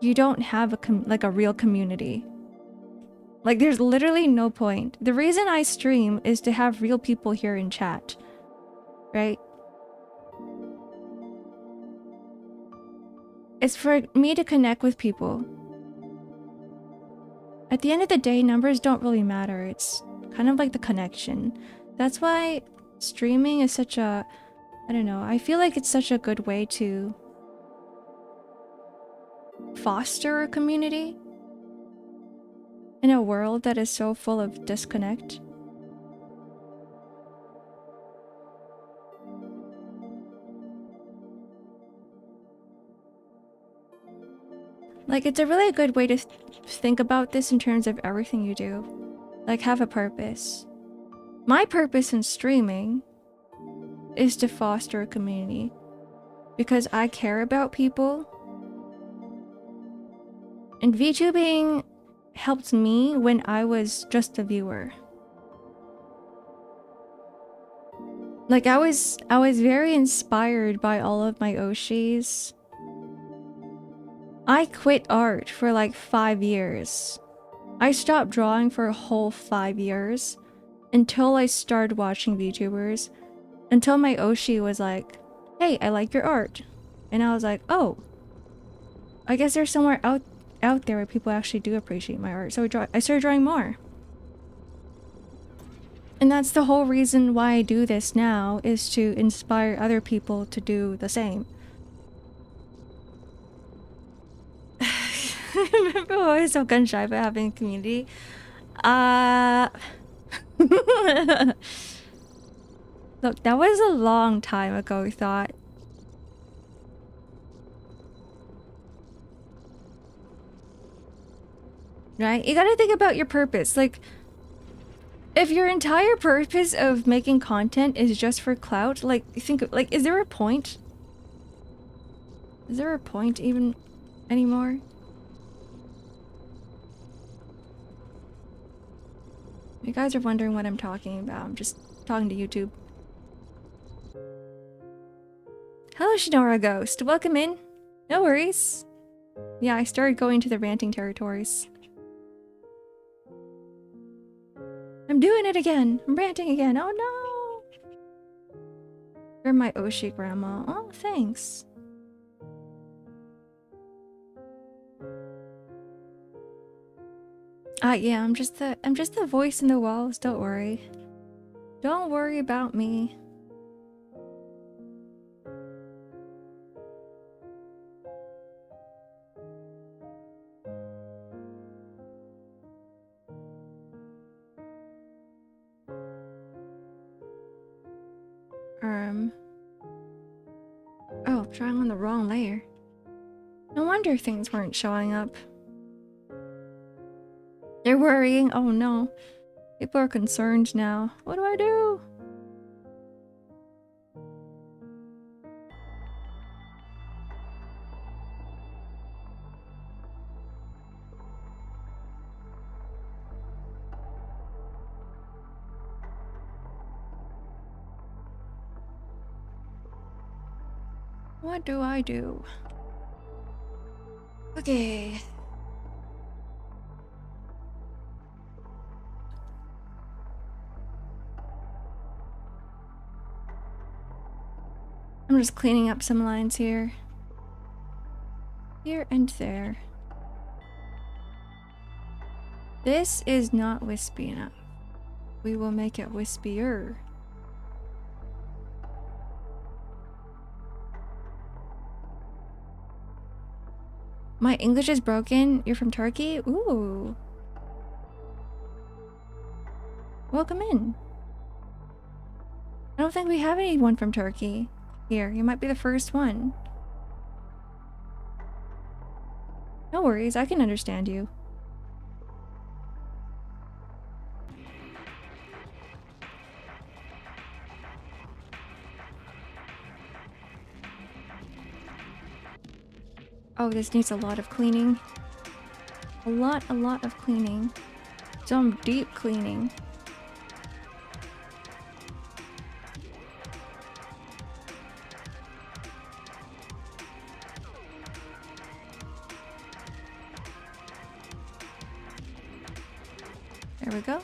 you don't have a real community? Like, there's literally no point. The reason I stream is to have real people here in chat, right? It's for me to connect with people. At the end of the day, numbers don't really matter. It's kind of like the connection. That's why streaming is such a... I don't know. I feel like it's such a good way to foster a community in a world that is so full of disconnect. Like, it's a really good way to think about this in terms of everything you do. Like, have a purpose. My purpose in streaming is to foster a community. Because I care about people. And VTubing helped me when I was just a viewer. Like, I was very inspired by all of my Oshis. I quit art for like 5 years. I stopped drawing for a whole 5 years until I started watching VTubers. Until my Oshi was like hey, I like your art. And I was like, oh, I guess there's somewhere out there where people actually do appreciate my art. So I started drawing more. And that's the whole reason why I do this now, is to inspire other people to do the same. Remember when I was so gun shy about having a community? Look, that was a long time ago, I thought. Right? You gotta think about your purpose. Like, if your entire purpose of making content is just for clout, like, like, is there a point? Is there a point even anymore? You guys are wondering what I'm talking about. I'm just talking to YouTube. Hello, Shinora Ghost. Welcome in. No worries. Yeah, I started going to the ranting territories. I'm doing it again. I'm ranting again. Oh no! You're my Oshi grandma. Oh, thanks. Yeah, I'm just the voice in the walls. Don't worry. Don't worry about me. Oh, trying on the wrong layer. No wonder things weren't showing up. They're worrying. Oh no. People are concerned now. What do I do? What do I do? Okay. I'm just cleaning up some lines here. Here and there. This is not wispy enough. We will make it wispier. My English is broken. You're from Turkey? Ooh. Welcome in. I don't think we have anyone from Turkey here. You might be the first one. No worries, I can understand you. Oh, this needs a lot of cleaning. A lot of cleaning. Some deep cleaning. There we go.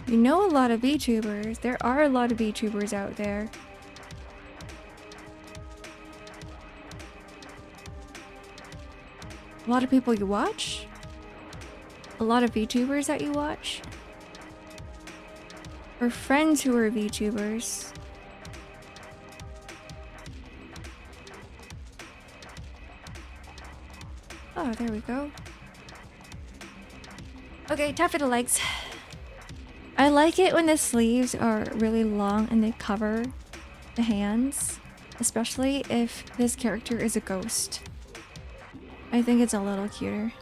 You know a lot of VTubers. There are a lot of VTubers out there. A lot of people you watch? A lot of VTubers that you watch? Or friends who are VTubers? Oh, there we go. Okay, time for the legs. I like it when the sleeves are really long and they cover the hands, especially if this character is a ghost. I think it's a little cuter.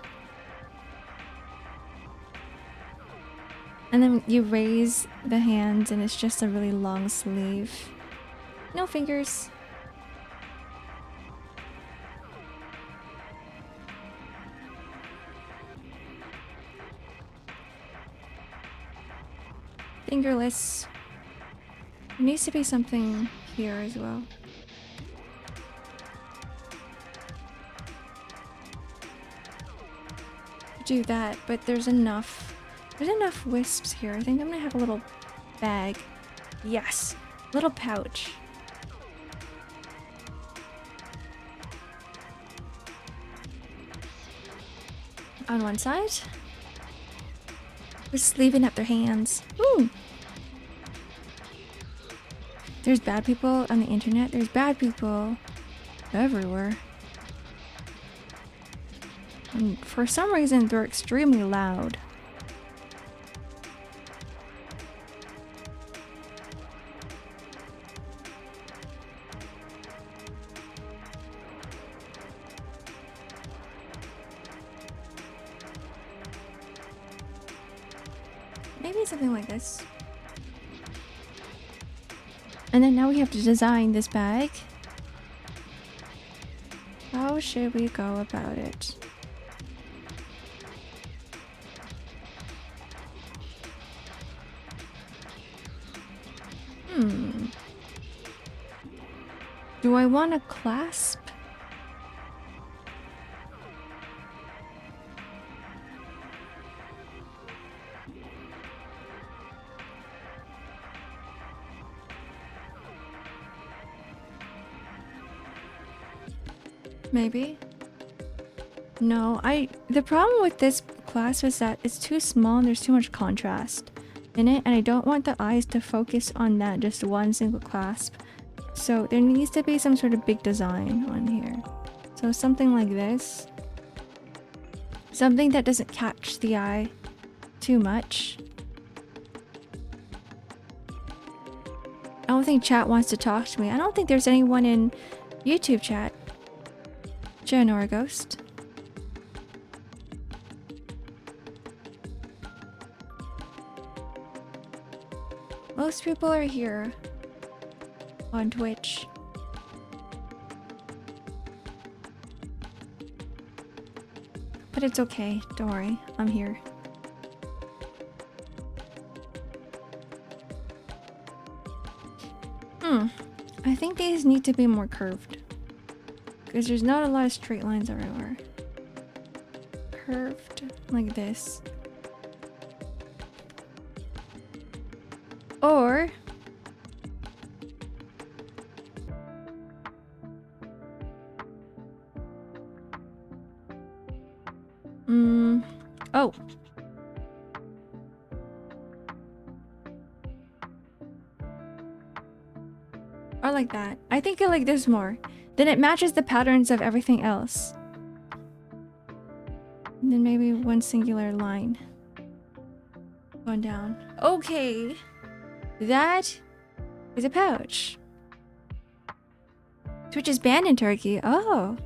And then you raise the hands and it's just a really long sleeve. No fingers. Fingerless. There needs to be something here as well. do that, but there's enough. There's enough wisps here. I think I'm gonna have a little bag. Yes, little pouch. On one side. Just leaving up their hands. Ooh. There's bad people on the internet. There's bad people everywhere. And for some reason, they're extremely loud. Maybe something like this. And then now we have to design this bag. How should we go about it? Do I want a clasp? Maybe. No, the problem with this clasp is that it's too small and there's too much contrast in it, and I don't want the eyes to focus on that just one single clasp. So there needs to be some sort of big design on here. So something like this. Something that doesn't catch the eye too much. I don't think chat wants to talk to me. I don't think there's anyone in YouTube chat. Janora Ghost. Most people are here on Twitch. But it's okay, don't worry, I'm here. I think these need to be more curved. Because there's not a lot of straight lines everywhere. Curved like this. Or oh. I like that. I think I like this more. Then it matches the patterns of everything else. And then maybe one singular line going down. Okay. That is a pouch. Twitch is banned in Turkey. Oh.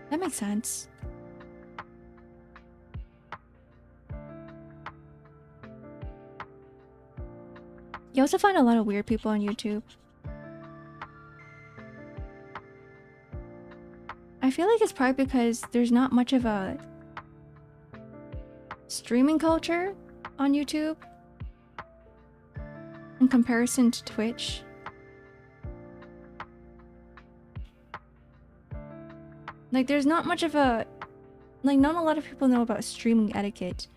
That makes sense. You also find a lot of weird people on YouTube. I feel like it's probably because there's not much of a streaming culture on YouTube in comparison to Twitch. Like, there's not much of a... Like, not a lot of people know about streaming etiquette.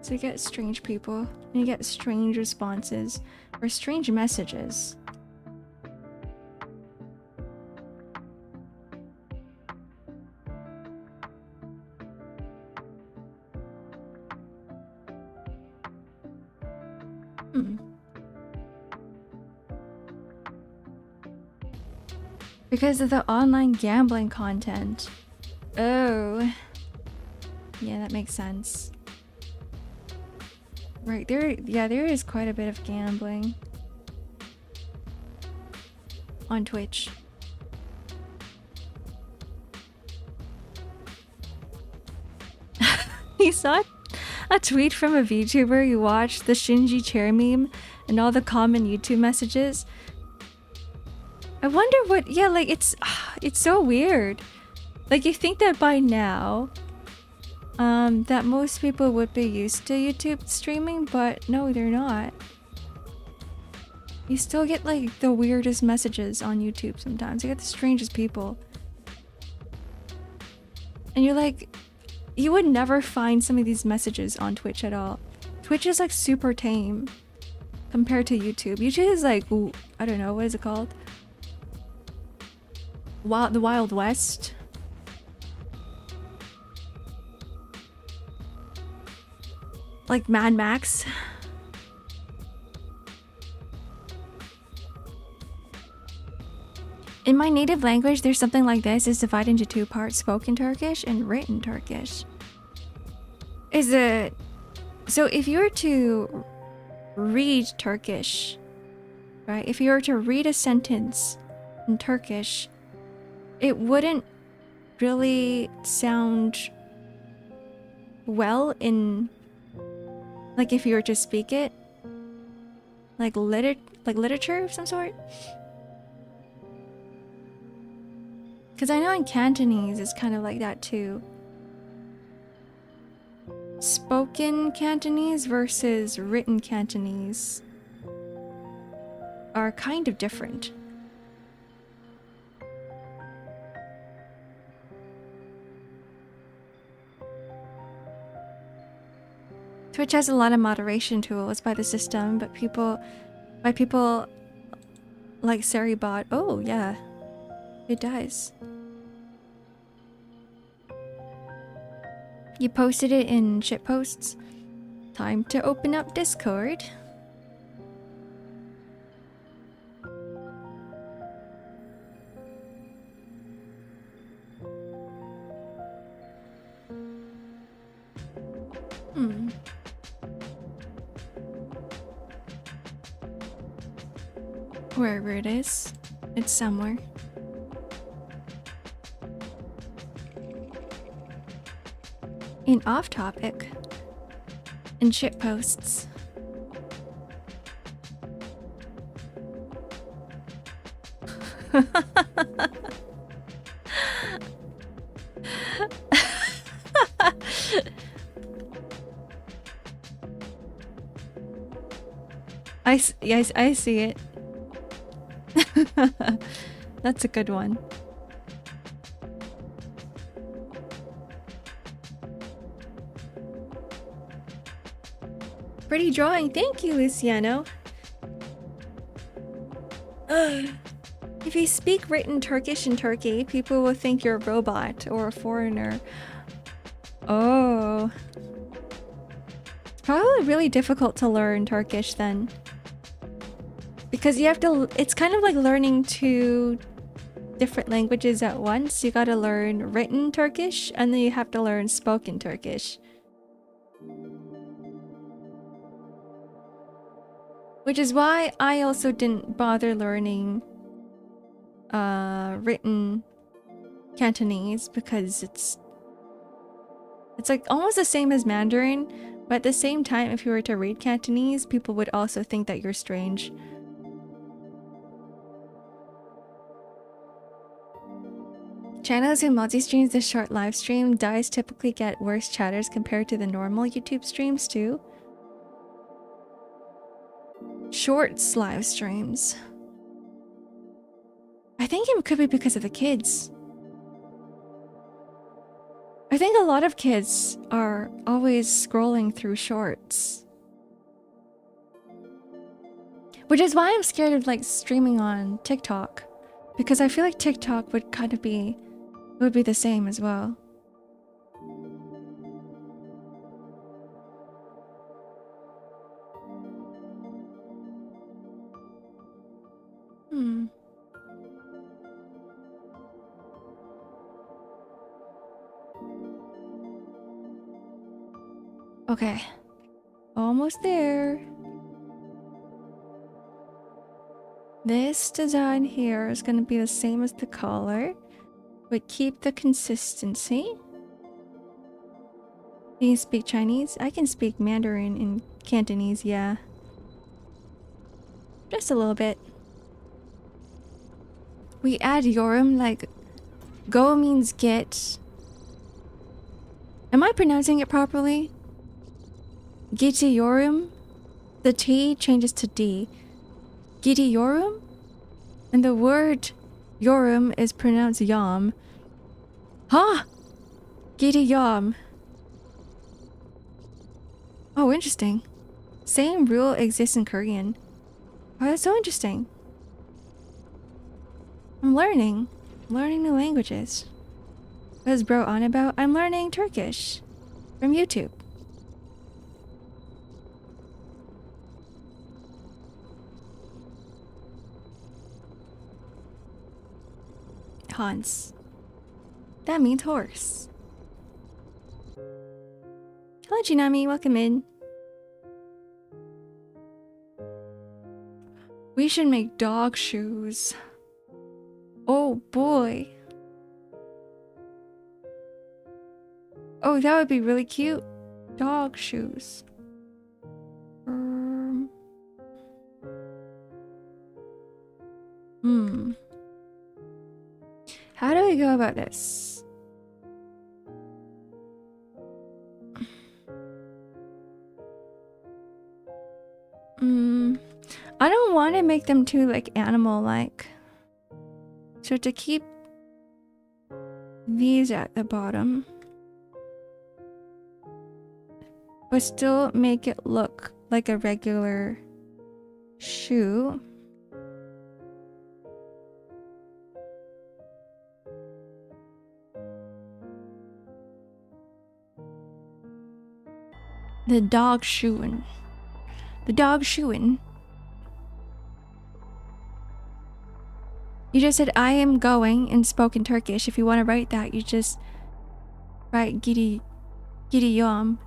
So you get strange people, and you get strange responses, or strange messages. Because of the online gambling content. Oh. Yeah, that makes sense. Right, there is quite a bit of gambling on Twitch. You saw a tweet from a VTuber you watched, the Shinji chair meme, and all the common YouTube messages. I wonder what, yeah, like, it's so weird. Like, you think that by now, that most people would be used to YouTube streaming, but no, they're not. You still get like the weirdest messages on YouTube sometimes. You get the strangest people. And you're like, you would never find some of these messages on Twitch at all. Twitch is like super tame compared to YouTube. YouTube is like, ooh, I don't know, what is it called? The Wild West. Like Mad Max. In my native language, there's something like this. It's divided into two parts, spoken Turkish and written Turkish. Is it... So if you were to read Turkish, right? If you were to read a sentence in Turkish, it wouldn't really sound well in... Like if you were to speak it. Like literature of some sort. Because I know in Cantonese it's kind of like that too. Spoken Cantonese versus written Cantonese are kind of different. Twitch has a lot of moderation tools by the system, but people like Seribot, oh yeah, it does. You posted it in shitposts. Time to open up Discord. Wherever it is, it's somewhere. In off topic, in shitposts. Yes, I see it. That's a good one. Pretty drawing, thank you, Luciano. If you speak written Turkish in Turkey, people will think you're a robot or a foreigner. Oh. It's probably really difficult to learn Turkish then. Because you have to, it's kind of like learning two different languages at once. You gotta learn written Turkish and then you have to learn spoken Turkish. Which is why I also didn't bother learning written Cantonese, because it's like almost the same as Mandarin, but at the same time, if you were to read Cantonese, people would also think that you're strange. Channels who multi-streams the short live stream dies typically get worse chatters compared to the normal YouTube streams too. Shorts live streams. I think it could be because of the kids. I think a lot of kids are always scrolling through shorts. Which is why I'm scared of like streaming on TikTok. Because I feel like TikTok would kind of be... would be the same as well. Okay. Almost there. This design here is going to be the same as the collar, but keep the consistency. Can you speak Chinese? I can speak Mandarin and Cantonese, yeah. Just a little bit. We add yorum, like go means get. Am I pronouncing it properly? Giti yorum. The T changes to D. Gidiyorum? And the word yorum is pronounced yam. Huh? Gidiyam. Oh, interesting. Same rule exists in Korean. Oh, that's so interesting. I'm learning. Learning new languages. What is bro on about? I'm learning Turkish from YouTube. Hans. That means horse. Hello, Jinami. Welcome in. We should make dog shoes. Oh boy. Oh, that would be really cute. Dog shoes. How do we go about this? I don't want to make them too like animal-like. So to keep these at the bottom, but still make it look like a regular shoe. The dog shoeing. The dog shoeing. You just said I am going and spoke in Turkish. If you want to write that, you just write Gidiyom.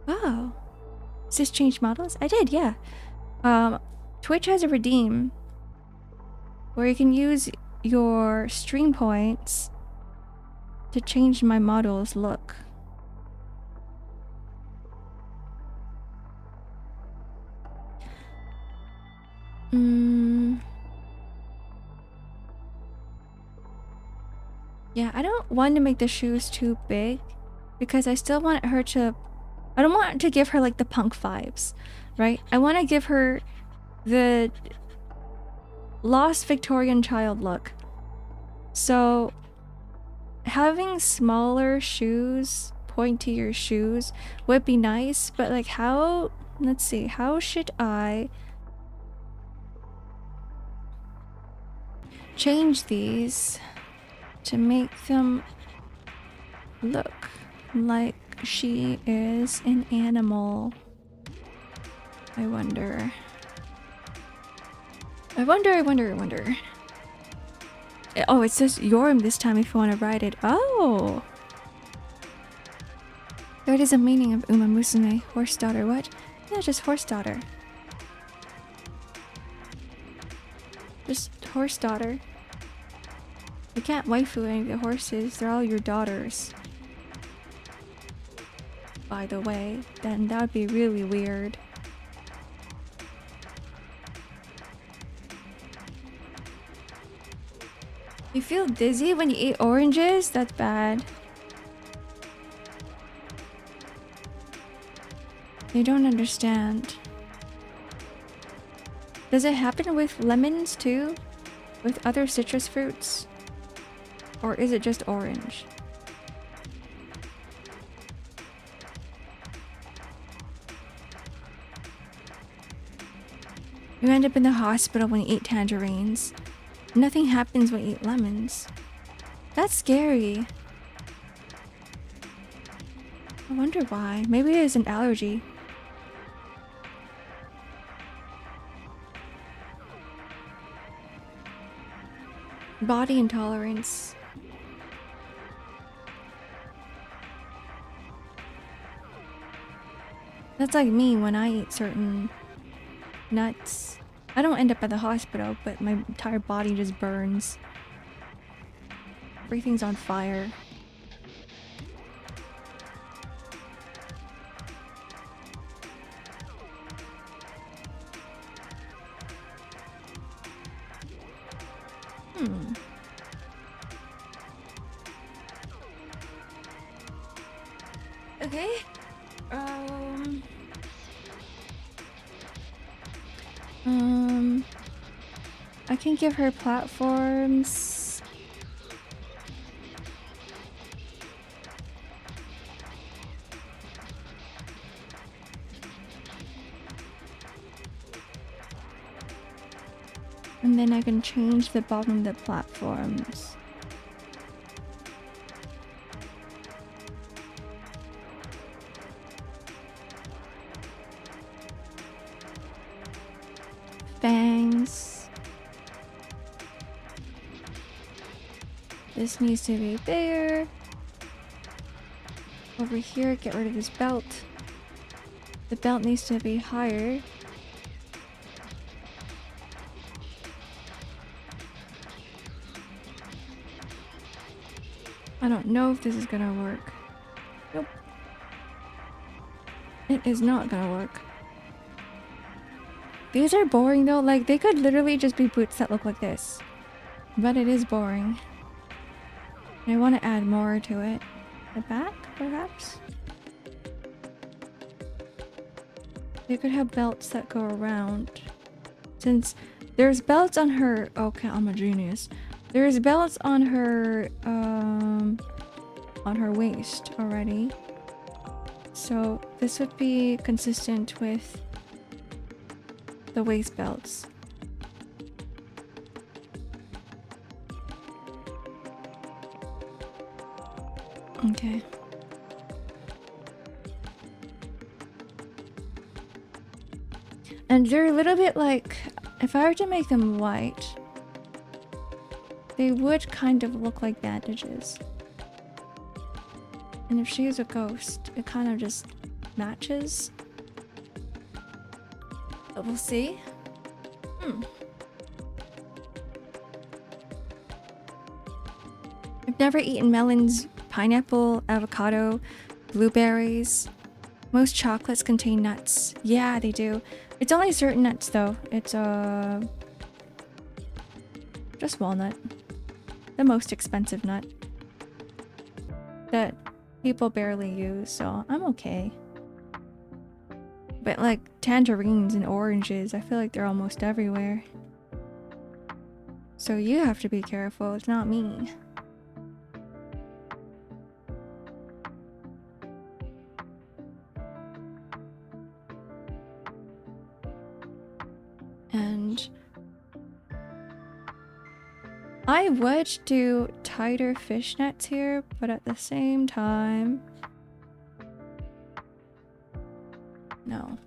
Oh. Is this change models? I did, yeah. Twitch has a redeem where you can use your stream points to change my model's look. Yeah, I don't want to make the shoes too big because I still want her to... I don't want to give her like the punk vibes, right? I want to give her the lost Victorian child look. So having smaller shoes, pointier shoes would be nice, but like how... Let's see, how should I change these to make them look like she is an animal? I wonder. Oh, it says Yorum this time if you want to write it. Oh! That is a meaning of Uma Musume. Horse daughter, what? Yeah, just horse daughter. Just horse daughter. You can't waifu any of the horses, they're all your daughters. By the way, then that would be really weird. You feel dizzy when you eat oranges? That's bad. You don't understand. Does it happen with lemons too? With other citrus fruits? Or is it just orange? You end up in the hospital when you eat tangerines. Nothing happens when you eat lemons. That's scary. I wonder why. Maybe it's an allergy. Body intolerance. That's like me when I eat certain nuts. I don't end up at the hospital, but my entire body just burns. Everything's on fire. Okay. I can give her platforms. And then I can change the bottom of the platforms. Fangs. This needs to be bigger. Over here, get rid of this belt. The belt needs to be higher. I don't know if this is gonna work. Nope. It is not gonna work. These are boring though, like they could literally just be boots that look like this. But it is boring. I want to add more to it. The back, perhaps? They could have belts that go around. Since there's belts on her... Okay, I'm a genius. There's belts on her waist already. So this would be consistent with the waist belts. Okay. And they're a little bit like, if I were to make them white, they would kind of look like bandages. And if she is a ghost, it kind of just matches. But we'll see. I've never eaten melons, pineapple, avocado, blueberries. Most chocolates contain nuts. Yeah, they do. It's only certain nuts though. It's just walnut. The most expensive nut that people barely use, so I'm okay. But like tangerines and oranges, I feel like they're almost everywhere. So you have to be careful, it's not me. And I would do tighter fishnets here, but at the same time, no.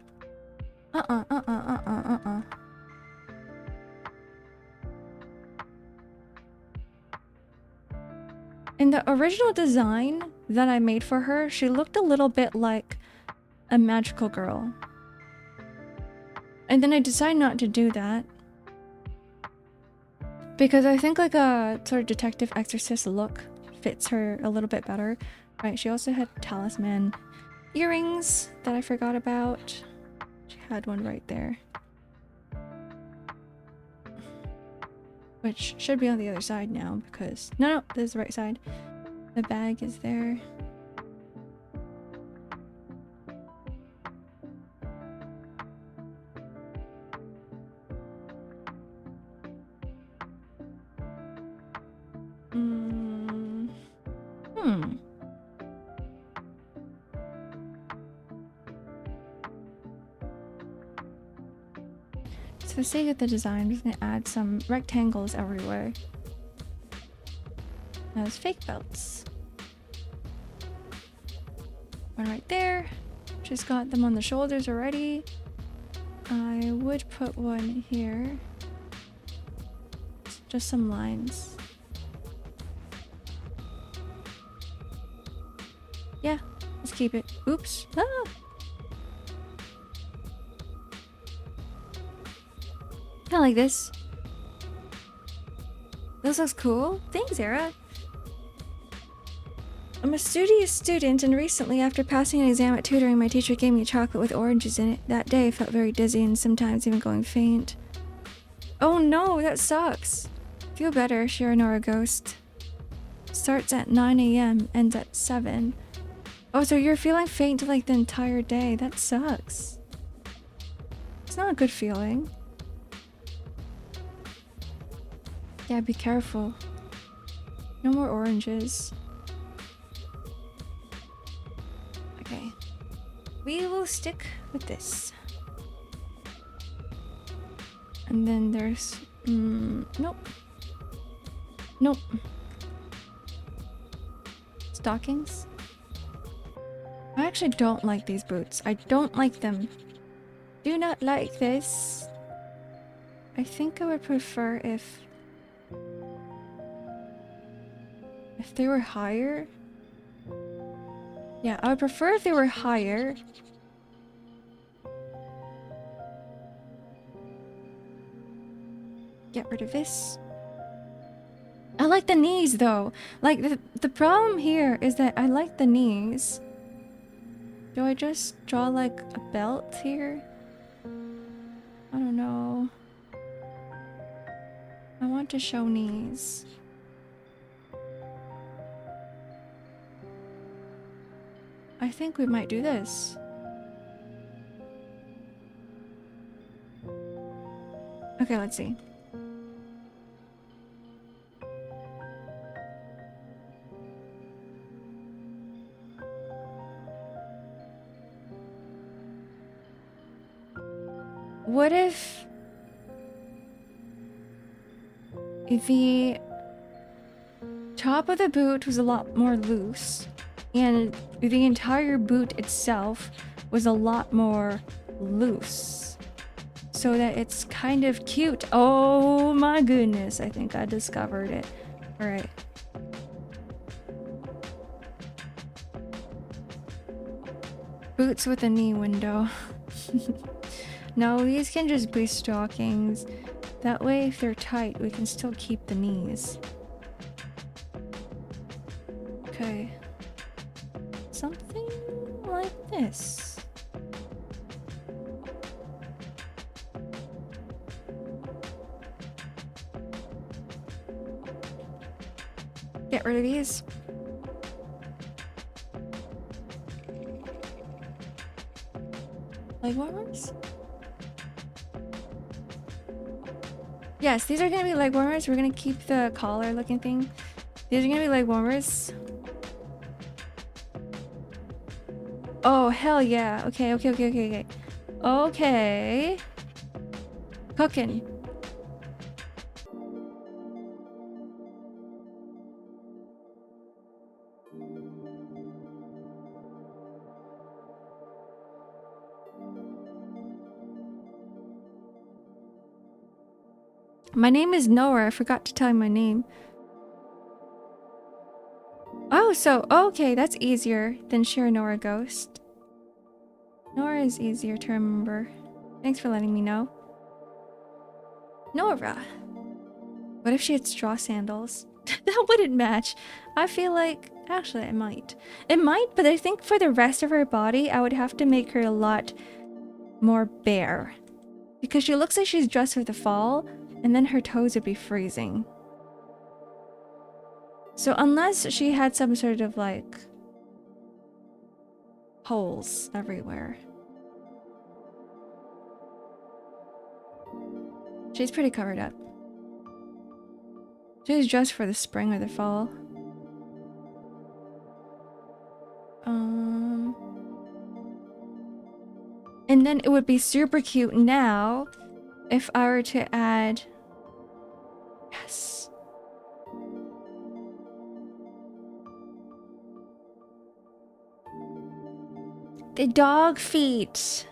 In the original design that I made for her, she looked a little bit like a magical girl. And then I decided not to do that. Because I think like a sort of detective exorcist look fits her a little bit better. Right, she also had talisman earrings that I forgot about. She had one right there. Which should be on the other side now because... No, this is the right side. The bag is there. For the sake of the design, I'm just gonna add some rectangles everywhere. Those fake belts. One right there. Just got them on the shoulders already. I would put one here. Just some lines. Yeah, let's keep it. Oops. Ah! Kinda like this. This looks cool. Thanks, Era. I'm a studious student, and recently, after passing an exam at tutoring, my teacher gave me chocolate with oranges in it. That day, I felt very dizzy and sometimes even going faint. Oh no, that sucks. Feel better, Shiranora Ghost. Starts at 9 AM, ends at 7. Oh, so you're feeling faint like the entire day. That sucks. It's not a good feeling. Yeah, be careful. No more oranges. Okay. We will stick with this. And then there's... nope. Nope. Stockings? I actually don't like these boots. I don't like them. Do not like this. I think I would prefer if they were higher. Yeah, I would prefer if they were higher. Get rid of this. I like the knees though. Like the problem here is that I like the knees. Do I just draw like a belt here? I don't know. I want to show knees. I think we might do this. Okay, let's see. What if the top of the boot was a lot more loose and the entire boot itself was a lot more loose so that it's kind of cute? Oh my goodness, I think I discovered it. All right. Boots with a knee window. No, these can just be stockings. That way, if they're tight, we can still keep the knees. Okay. Something like this. Get rid of these. Leg warmers? Yes, these are gonna be leg warmers. We're gonna keep the collar looking thing. These are gonna be leg warmers. Oh, hell yeah. Okay. Okay. Cooking. My name is Noah. I forgot to tell you my name. Oh, so, okay, that's easier than Shiranora Ghost. Nora is easier to remember. Thanks for letting me know. Nora. What if she had straw sandals? That wouldn't match. I feel like... Actually, it might. It might, but I think for the rest of her body, I would have to make her a lot more bare. Because she looks like she's dressed for the fall, and then her toes would be freezing. So unless she had some sort of like holes everywhere. She's pretty covered up. She's dressed for the spring or the fall. And then it would be super cute now if I were to add... Yes. The dog feet.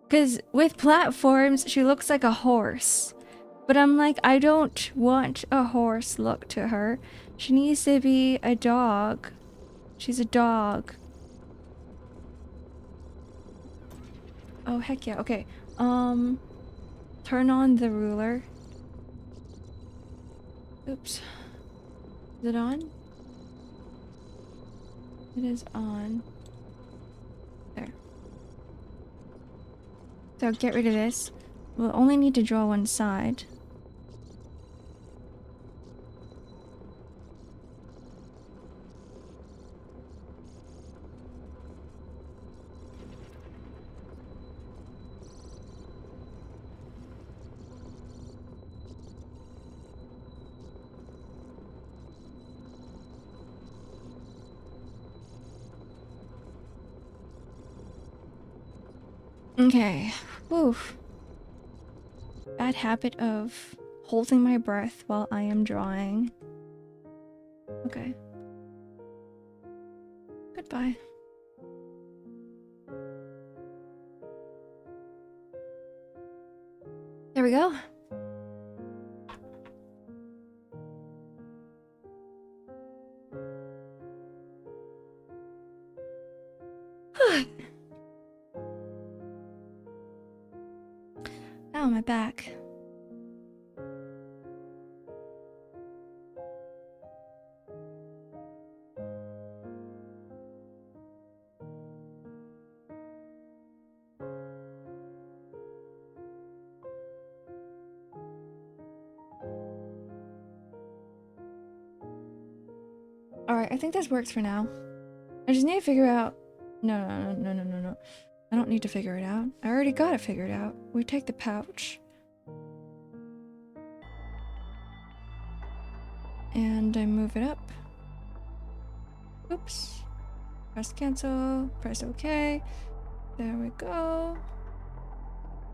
Because with platforms, she looks like a horse. But I'm like, I don't want a horse look to her. She needs to be a dog. She's a dog. Oh, heck yeah. Okay. Turn on the ruler. Oops. Is it on? It is on. There. So get rid of this. We'll only need to draw one side. Okay. Oof. Bad habit of holding my breath while I am drawing. Okay. Goodbye. There we go. Ow, my back. Alright, I think this works for now. I just need to figure out... No. I don't need to figure it out. I already got it figured out. We take the pouch. And I move it up. Oops. Press cancel. Press OK. There we go.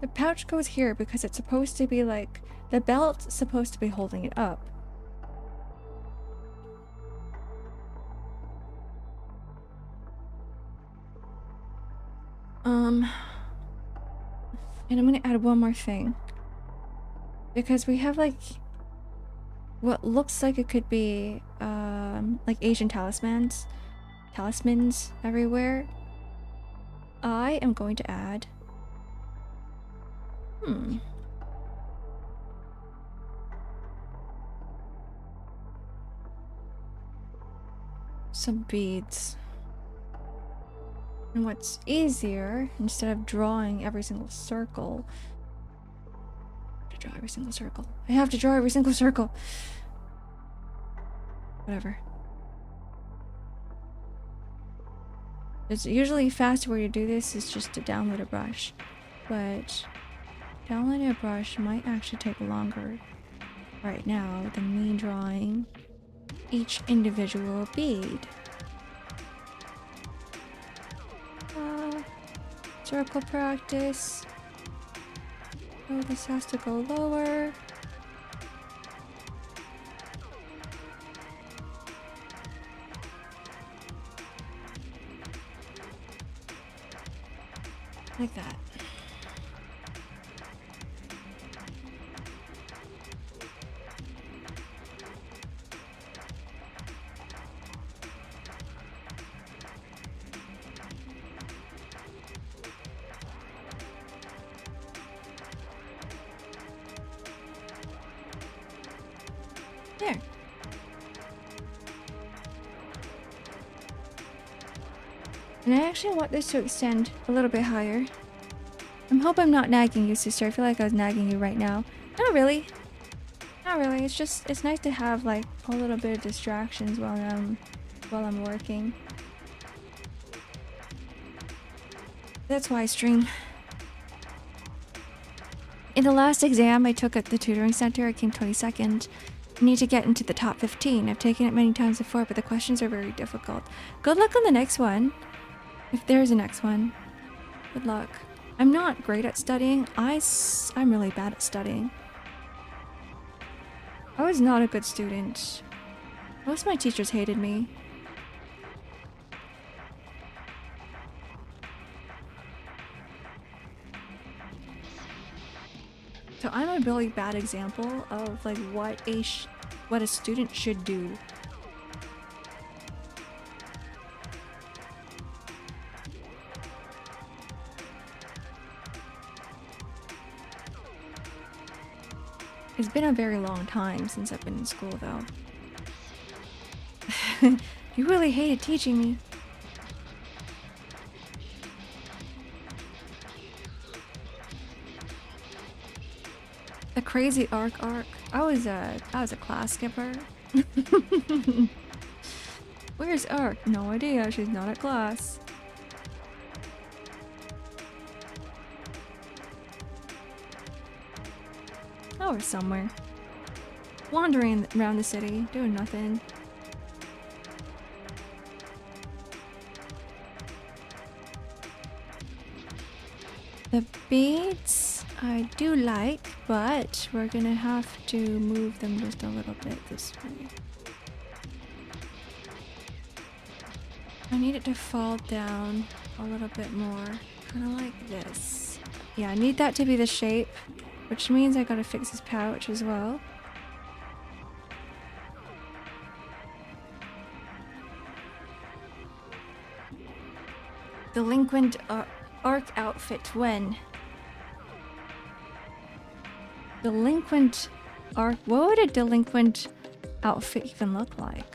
The pouch goes here because it's supposed to be like... The belt's supposed to be holding it up. And I'm gonna add one more thing. Because we have like what looks like it could be like Asian talismans everywhere. I am going to add some beads. And what's easier, instead of drawing every single circle, I have to draw every single circle. Whatever. It's usually a faster way to do this is just to download a brush. But downloading a brush might actually take longer right now than me drawing each individual bead. Circle practice. Oh, this has to go lower. Like that. There. And I actually want this to extend a little bit higher. I hope I'm not nagging you, sister. I feel like I was nagging you right now. Not really. Not really. It's just, it's nice to have like a little bit of distractions while I'm working. That's why I stream. In the last exam I took at the tutoring center, I came 22nd. I need to get into the top 15. I've taken it many times before, but the questions are very difficult. Good luck on the next one. If there's a next one. Good luck. I'm not great at studying. I'm really bad at studying. I was not a good student. Most of my teachers hated me. So I'm a really bad example of like what a student should do. It's been a very long time since I've been in school though. You really hated teaching me. The crazy arc. I was a class skipper. Where's Ark? No idea. She's not at class. Oh, we're somewhere. Wandering around the city, doing nothing. The beads I do like, but we're gonna have to move them just a little bit this way. I need it to fall down a little bit more, kind of like this. Yeah, I need that to be the shape, which means I gotta fix his pouch as well. Delinquent Ark outfit when? Delinquent Ark. What would a delinquent outfit even look like?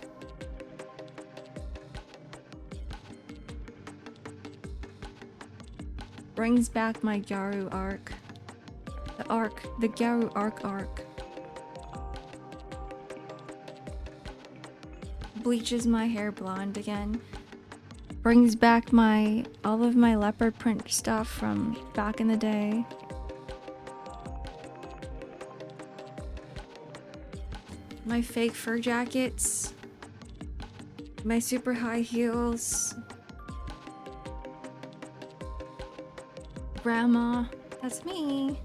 Brings back my Gyaru Ark. The Gyaru Ark. Bleaches my hair blonde again. Brings back all of my leopard print stuff from back in the day. My fake fur jackets. My super high heels. Grandma. That's me.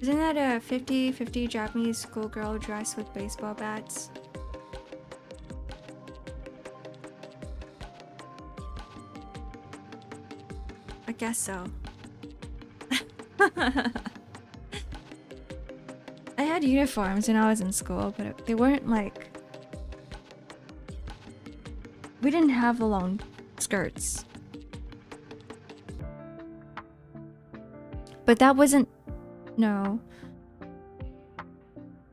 Isn't that a 50-50 Japanese schoolgirl dressed with baseball bats? I guess so. I had uniforms when I was in school, but they weren't like... We didn't have the long skirts. But that wasn't... No.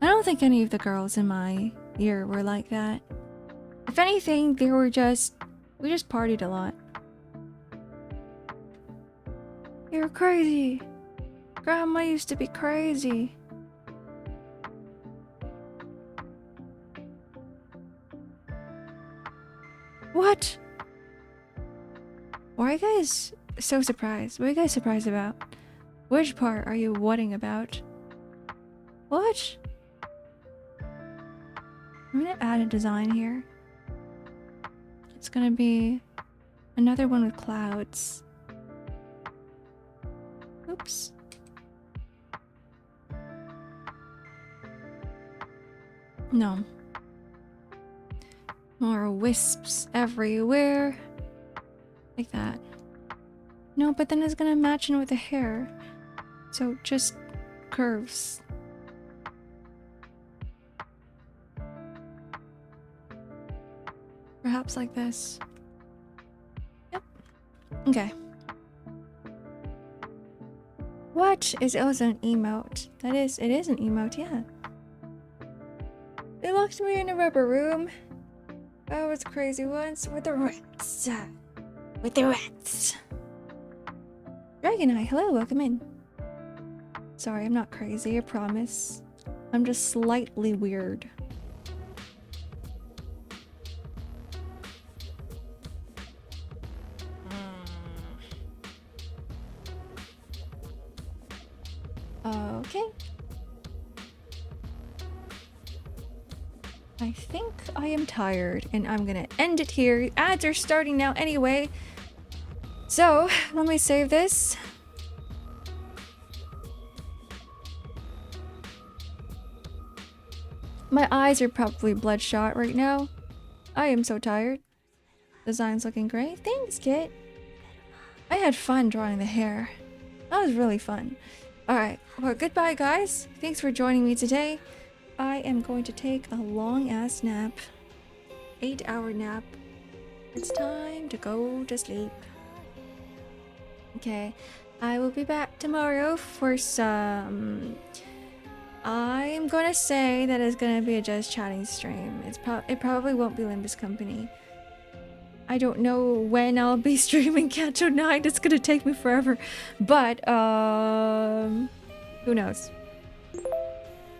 I don't think any of the girls in my year were like that. If anything, they were just... We just partied a lot. You're crazy. Grandma used to be crazy. What? Why are you guys so surprised? What are you guys surprised about? Which part are you whatting about? What? I'm gonna add a design here. It's gonna be another one with clouds. Oops. No. More wisps everywhere. Like that. No, but then it's gonna match in with the hair. So just curves. Perhaps like this. Yep. Okay. What is also an emote? It is an emote, yeah. They locked me in a rubber room. I was crazy once with the rats. With the rats. Dragon Eye, hello, welcome in. Sorry, I'm not crazy, I promise. I'm just slightly weird. Okay. I think I am tired and I'm gonna end it here. Ads are starting now anyway. So, let me save this. My eyes are probably bloodshot right now. I am so tired. Design's looking great. Thanks, Kit. I had fun drawing the hair. That was really fun. Alright, well, goodbye, guys. Thanks for joining me today. I am going to take a long-ass nap. 8-hour nap. It's time to go to sleep. Okay, I will be back tomorrow for some... I'm gonna say that it's gonna be a just chatting stream. It probably won't be Limbus Company. I don't know when I'll be streaming Kanto 9. It's gonna take me forever. But, who knows?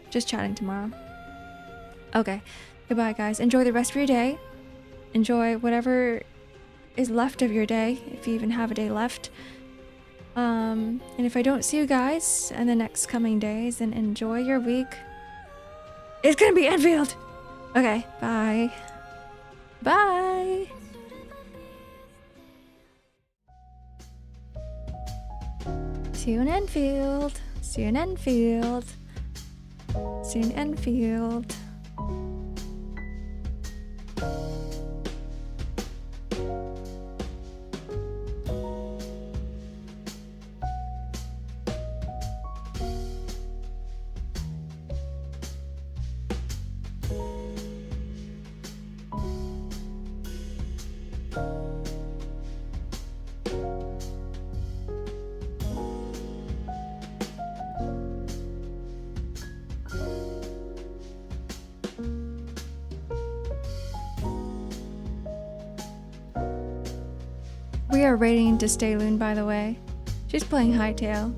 Just chatting tomorrow. Okay. Goodbye, guys. Enjoy the rest of your day. Enjoy whatever is left of your day, if you even have a day left. And if I don't see you guys in the next coming days, then enjoy your week. It's gonna be Enfield! Okay, bye. Bye! See you in Enfield. See you in Enfield. See you in Enfield. We are raiding to Staloon, by the way. She's playing Hightail.